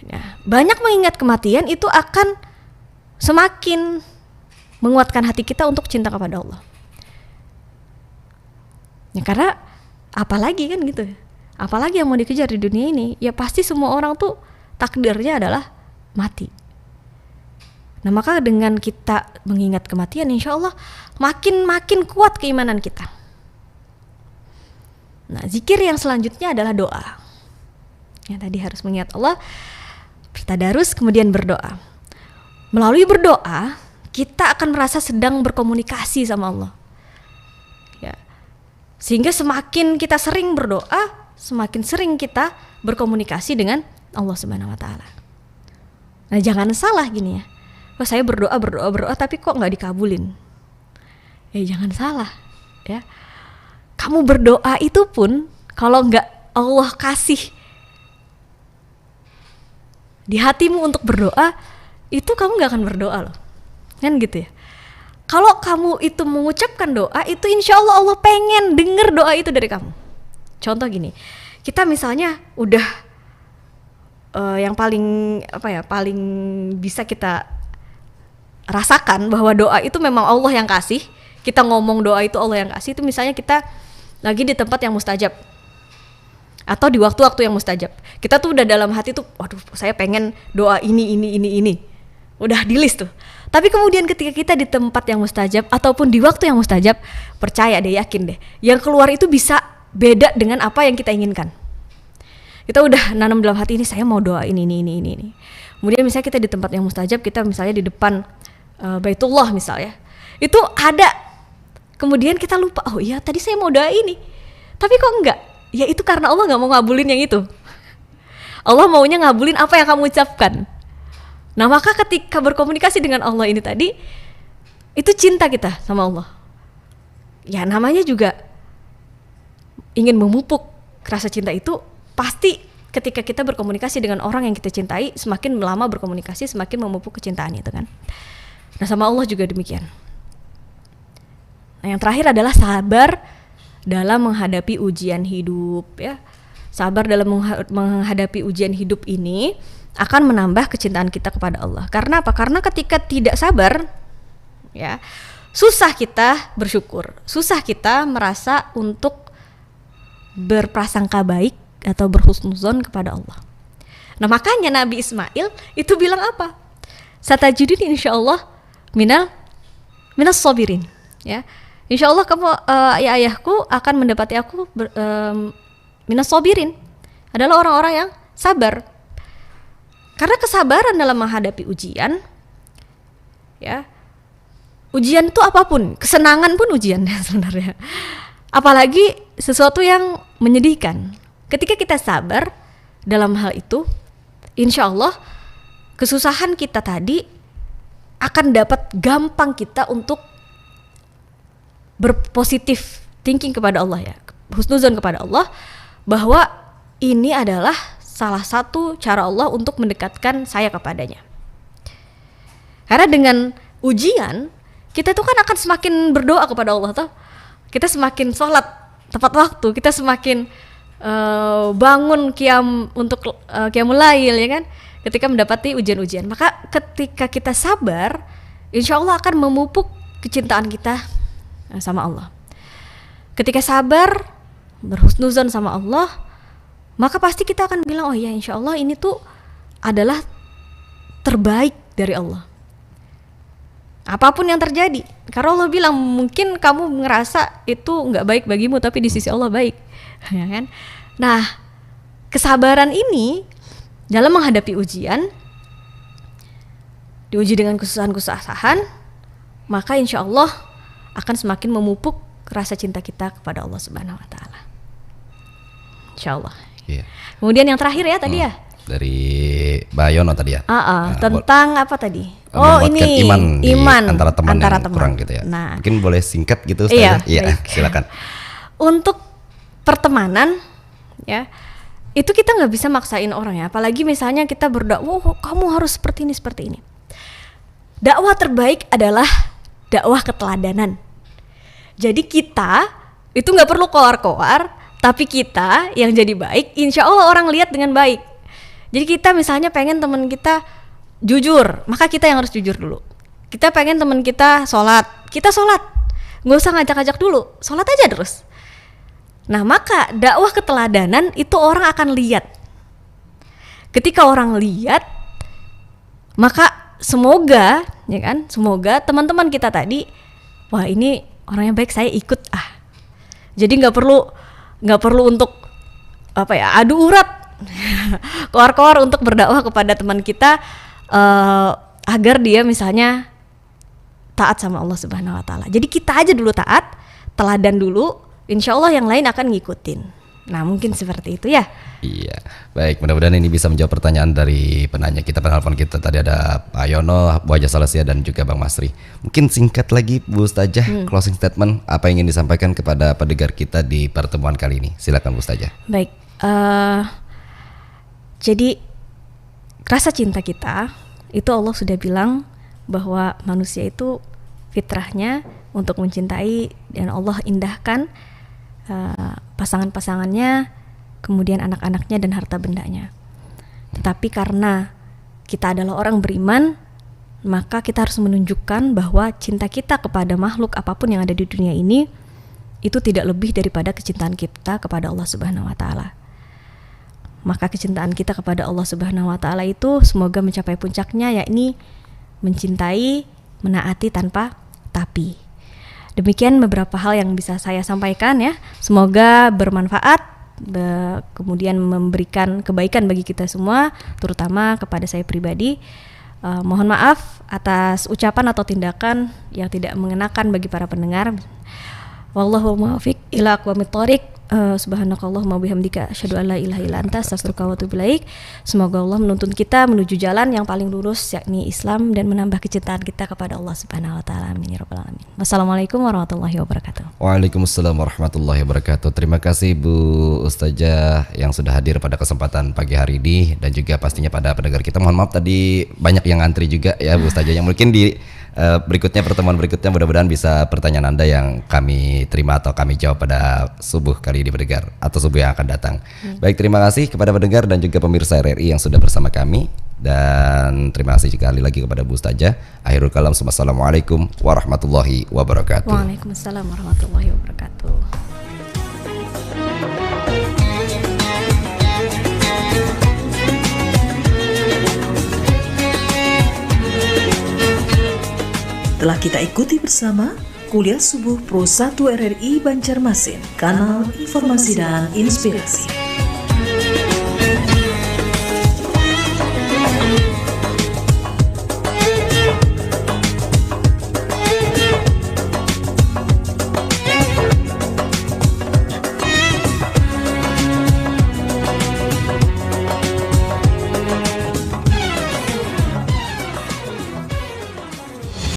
Ya, banyak mengingat kematian itu akan semakin menguatkan hati kita untuk cinta kepada Allah. Ya, karena apalagi kan gitu. Apalagi yang mau dikejar di dunia ini? Ya pasti semua orang tuh takdirnya adalah mati. Nah, maka dengan kita mengingat kematian, insya Allah makin kuat keimanan kita. Nah, zikir yang selanjutnya adalah doa. Ya, tadi harus mengingat Allah, bertadarus, kemudian berdoa. Melalui berdoa, kita akan merasa sedang berkomunikasi sama Allah. Ya. Sehingga semakin kita sering berdoa, semakin sering kita berkomunikasi dengan Allah Subhanahu wa taala. Nah, jangan salah gini ya. Oh, saya berdoa tapi kok nggak dikabulin. Ya jangan salah ya. Kamu berdoa itu pun kalau nggak Allah kasih di hatimu untuk berdoa, itu kamu nggak akan berdoa loh. Kan gitu ya. Kalau kamu itu mengucapkan doa, itu insya Allah Allah pengen denger doa itu dari kamu. Contoh gini, kita misalnya udah yang paling paling bisa kita rasakan bahwa doa itu memang Allah yang kasih. Kita ngomong doa itu Allah yang kasih, itu misalnya kita lagi di tempat yang mustajab atau di waktu-waktu yang mustajab. Kita tuh udah dalam hati tuh, waduh saya pengen doa ini. Udah di list tuh. Tapi kemudian ketika kita di tempat yang mustajab ataupun di waktu yang mustajab, percaya deh, yakin deh, yang keluar itu bisa beda dengan apa yang kita inginkan. Kita udah nanam dalam hati ini, saya mau doa ini. Kemudian misalnya kita di tempat yang mustajab, kita misalnya di depan Baitullah misalnya, itu ada, kemudian kita lupa, oh iya tadi saya mau doa ini, tapi kok enggak? Ya itu karena Allah nggak mau ngabulin yang itu. Allah maunya ngabulin apa yang kamu ucapkan. Nah, maka ketika berkomunikasi dengan Allah ini tadi, itu cinta kita sama Allah. Ya namanya juga ingin memupuk rasa cinta itu. Pasti ketika kita berkomunikasi dengan orang yang kita cintai, semakin lama berkomunikasi semakin memupuk kecintaan itu kan. Nah, sama Allah juga demikian. Nah, yang terakhir adalah sabar dalam menghadapi ujian hidup ya. Sabar dalam menghadapi ujian hidup ini akan menambah kecintaan kita kepada Allah. Karena apa? Karena ketika tidak sabar ya, susah kita bersyukur, susah kita merasa untuk berprasangka baik atau berhusnuzon kepada Allah. Nah, makanya Nabi Ismail itu bilang apa? Satajidun insyaallah minas sabirin ya. Insyaallah kamu ya ayahku akan mendapati aku minas sabirin, adalah orang-orang yang sabar. Karena kesabaran dalam menghadapi ujian ya. Ujian itu apapun, kesenangan pun ujian sebenarnya. Apalagi sesuatu yang menyedihkan. Ketika kita sabar dalam hal itu, insya Allah kesusahan kita tadi akan dapat gampang kita untuk berpositif thinking kepada Allah ya, husnuzon kepada Allah, bahwa ini adalah salah satu cara Allah untuk mendekatkan saya kepadanya. Karena dengan ujian kita tuh kan akan semakin berdoa kepada Allah tuh. Kita semakin sholat tepat waktu, kita semakin bangun untuk qiyamul lail ya kan, ketika mendapati ujian-ujian. Maka ketika kita sabar, insya Allah akan memupuk kecintaan kita sama Allah. Ketika sabar, berhusnuzon sama Allah, maka pasti kita akan bilang, oh ya insya Allah ini tuh adalah terbaik dari Allah. Apapun yang terjadi, karena Allah bilang mungkin kamu ngerasa itu nggak baik bagimu, tapi di sisi Allah baik, ya kan? Nah, kesabaran ini dalam menghadapi ujian, diuji dengan kesusahan-kesusahan, maka insya Allah akan semakin memupuk rasa cinta kita kepada Allah Subhanahu Wa Taala. Insya Allah. Yeah. Kemudian yang terakhir ya tadi ya. Dari Bayono tadi ya. Tentang apa tadi? Ini iman antara teman yang teman. Kurang gitu ya. Nah, mungkin boleh singkat gitu Ustazah? Iya, silakan. Untuk pertemanan ya, itu kita nggak bisa maksain orang ya. Apalagi misalnya kita berdakwah, kamu harus seperti ini. Dakwah terbaik adalah dakwah keteladanan. Jadi kita itu nggak perlu koar-koar, tapi kita yang jadi baik, insya Allah orang lihat dengan baik. Jadi kita misalnya pengen teman kita jujur, maka kita yang harus jujur dulu. Kita pengen teman kita sholat, kita sholat, nggak usah ngajak-ngajak dulu, sholat aja terus. Nah maka dakwah keteladanan itu orang akan lihat. Ketika orang lihat, maka semoga ya kan, semoga teman-teman kita tadi, wah ini orangnya baik, saya ikut Jadi nggak perlu untuk adu urat, koar-koar untuk berdakwah kepada teman kita agar dia misalnya taat sama Allah Subhanahu Wa Taala. Jadi kita aja dulu taat, teladan dulu, insya Allah yang lain akan ngikutin. Nah mungkin seperti itu ya. Iya, baik, mudah-mudahan ini bisa menjawab pertanyaan dari penanya kita, penelpon kita tadi ada Pak Yono, Bu Haja Salasia dan juga Bang Masri. Mungkin singkat lagi Bu Ustazah, closing statement apa yang ingin disampaikan kepada pendengar kita di pertemuan kali ini. Silakan Bu Ustazah. Baik, jadi rasa cinta kita itu Allah sudah bilang bahwa manusia itu fitrahnya untuk mencintai, dan Allah indahkan pasangan-pasangannya, kemudian anak-anaknya dan harta bendanya. Tetapi karena kita adalah orang beriman, maka kita harus menunjukkan bahwa cinta kita kepada makhluk apapun yang ada di dunia ini itu tidak lebih daripada kecintaan kita kepada Allah Subhanahu Wa Taala. Maka kecintaan kita kepada Allah Subhanahu Wa Taala itu semoga mencapai puncaknya, yakni mencintai, menaati tanpa tapi. Demikian beberapa hal yang bisa saya sampaikan ya. Semoga bermanfaat, kemudian memberikan kebaikan bagi kita semua, terutama kepada saya pribadi. Mohon maaf atas ucapan atau tindakan yang tidak mengenakan bagi para pendengar. Wallahu muwaffiq ila aqwamit thoriq. Subhanakallahumma bihamdika asyhadu an la ilaha illa anta astaghfiruka wa atubu ilaik. Semoga Allah menuntun kita menuju jalan yang paling lurus, yakni Islam, dan menambah kecintaan kita kepada Allah Subhanahu wa taala. Amin ya rabbal alamin. Wassalamualaikum warahmatullahi wabarakatuh. Waalaikumsalam warahmatullahi wabarakatuh. Terima kasih Bu Ustazah yang sudah hadir pada kesempatan pagi hari ini, dan juga pastinya pada pendengar kita. Mohon maaf tadi banyak yang ngantri juga ya Bu Ustazah, yang mungkin di pertemuan berikutnya mudah-mudahan bisa pertanyaan Anda yang kami terima atau kami jawab pada subuh kali ini pendengar, atau subuh yang akan datang. Baik, terima kasih kepada pendengar dan juga pemirsa RRI yang sudah bersama kami, dan terima kasih sekali lagi kepada Bu Ustazah. Akhirul kalam, wassalamualaikum warahmatullahi wabarakatuh. Waalaikumsalam warahmatullahi wabarakatuh. Telah kita ikuti bersama Kuliah Subuh Pro 1 RRI Banjarmasin, kanal informasi dan inspirasi.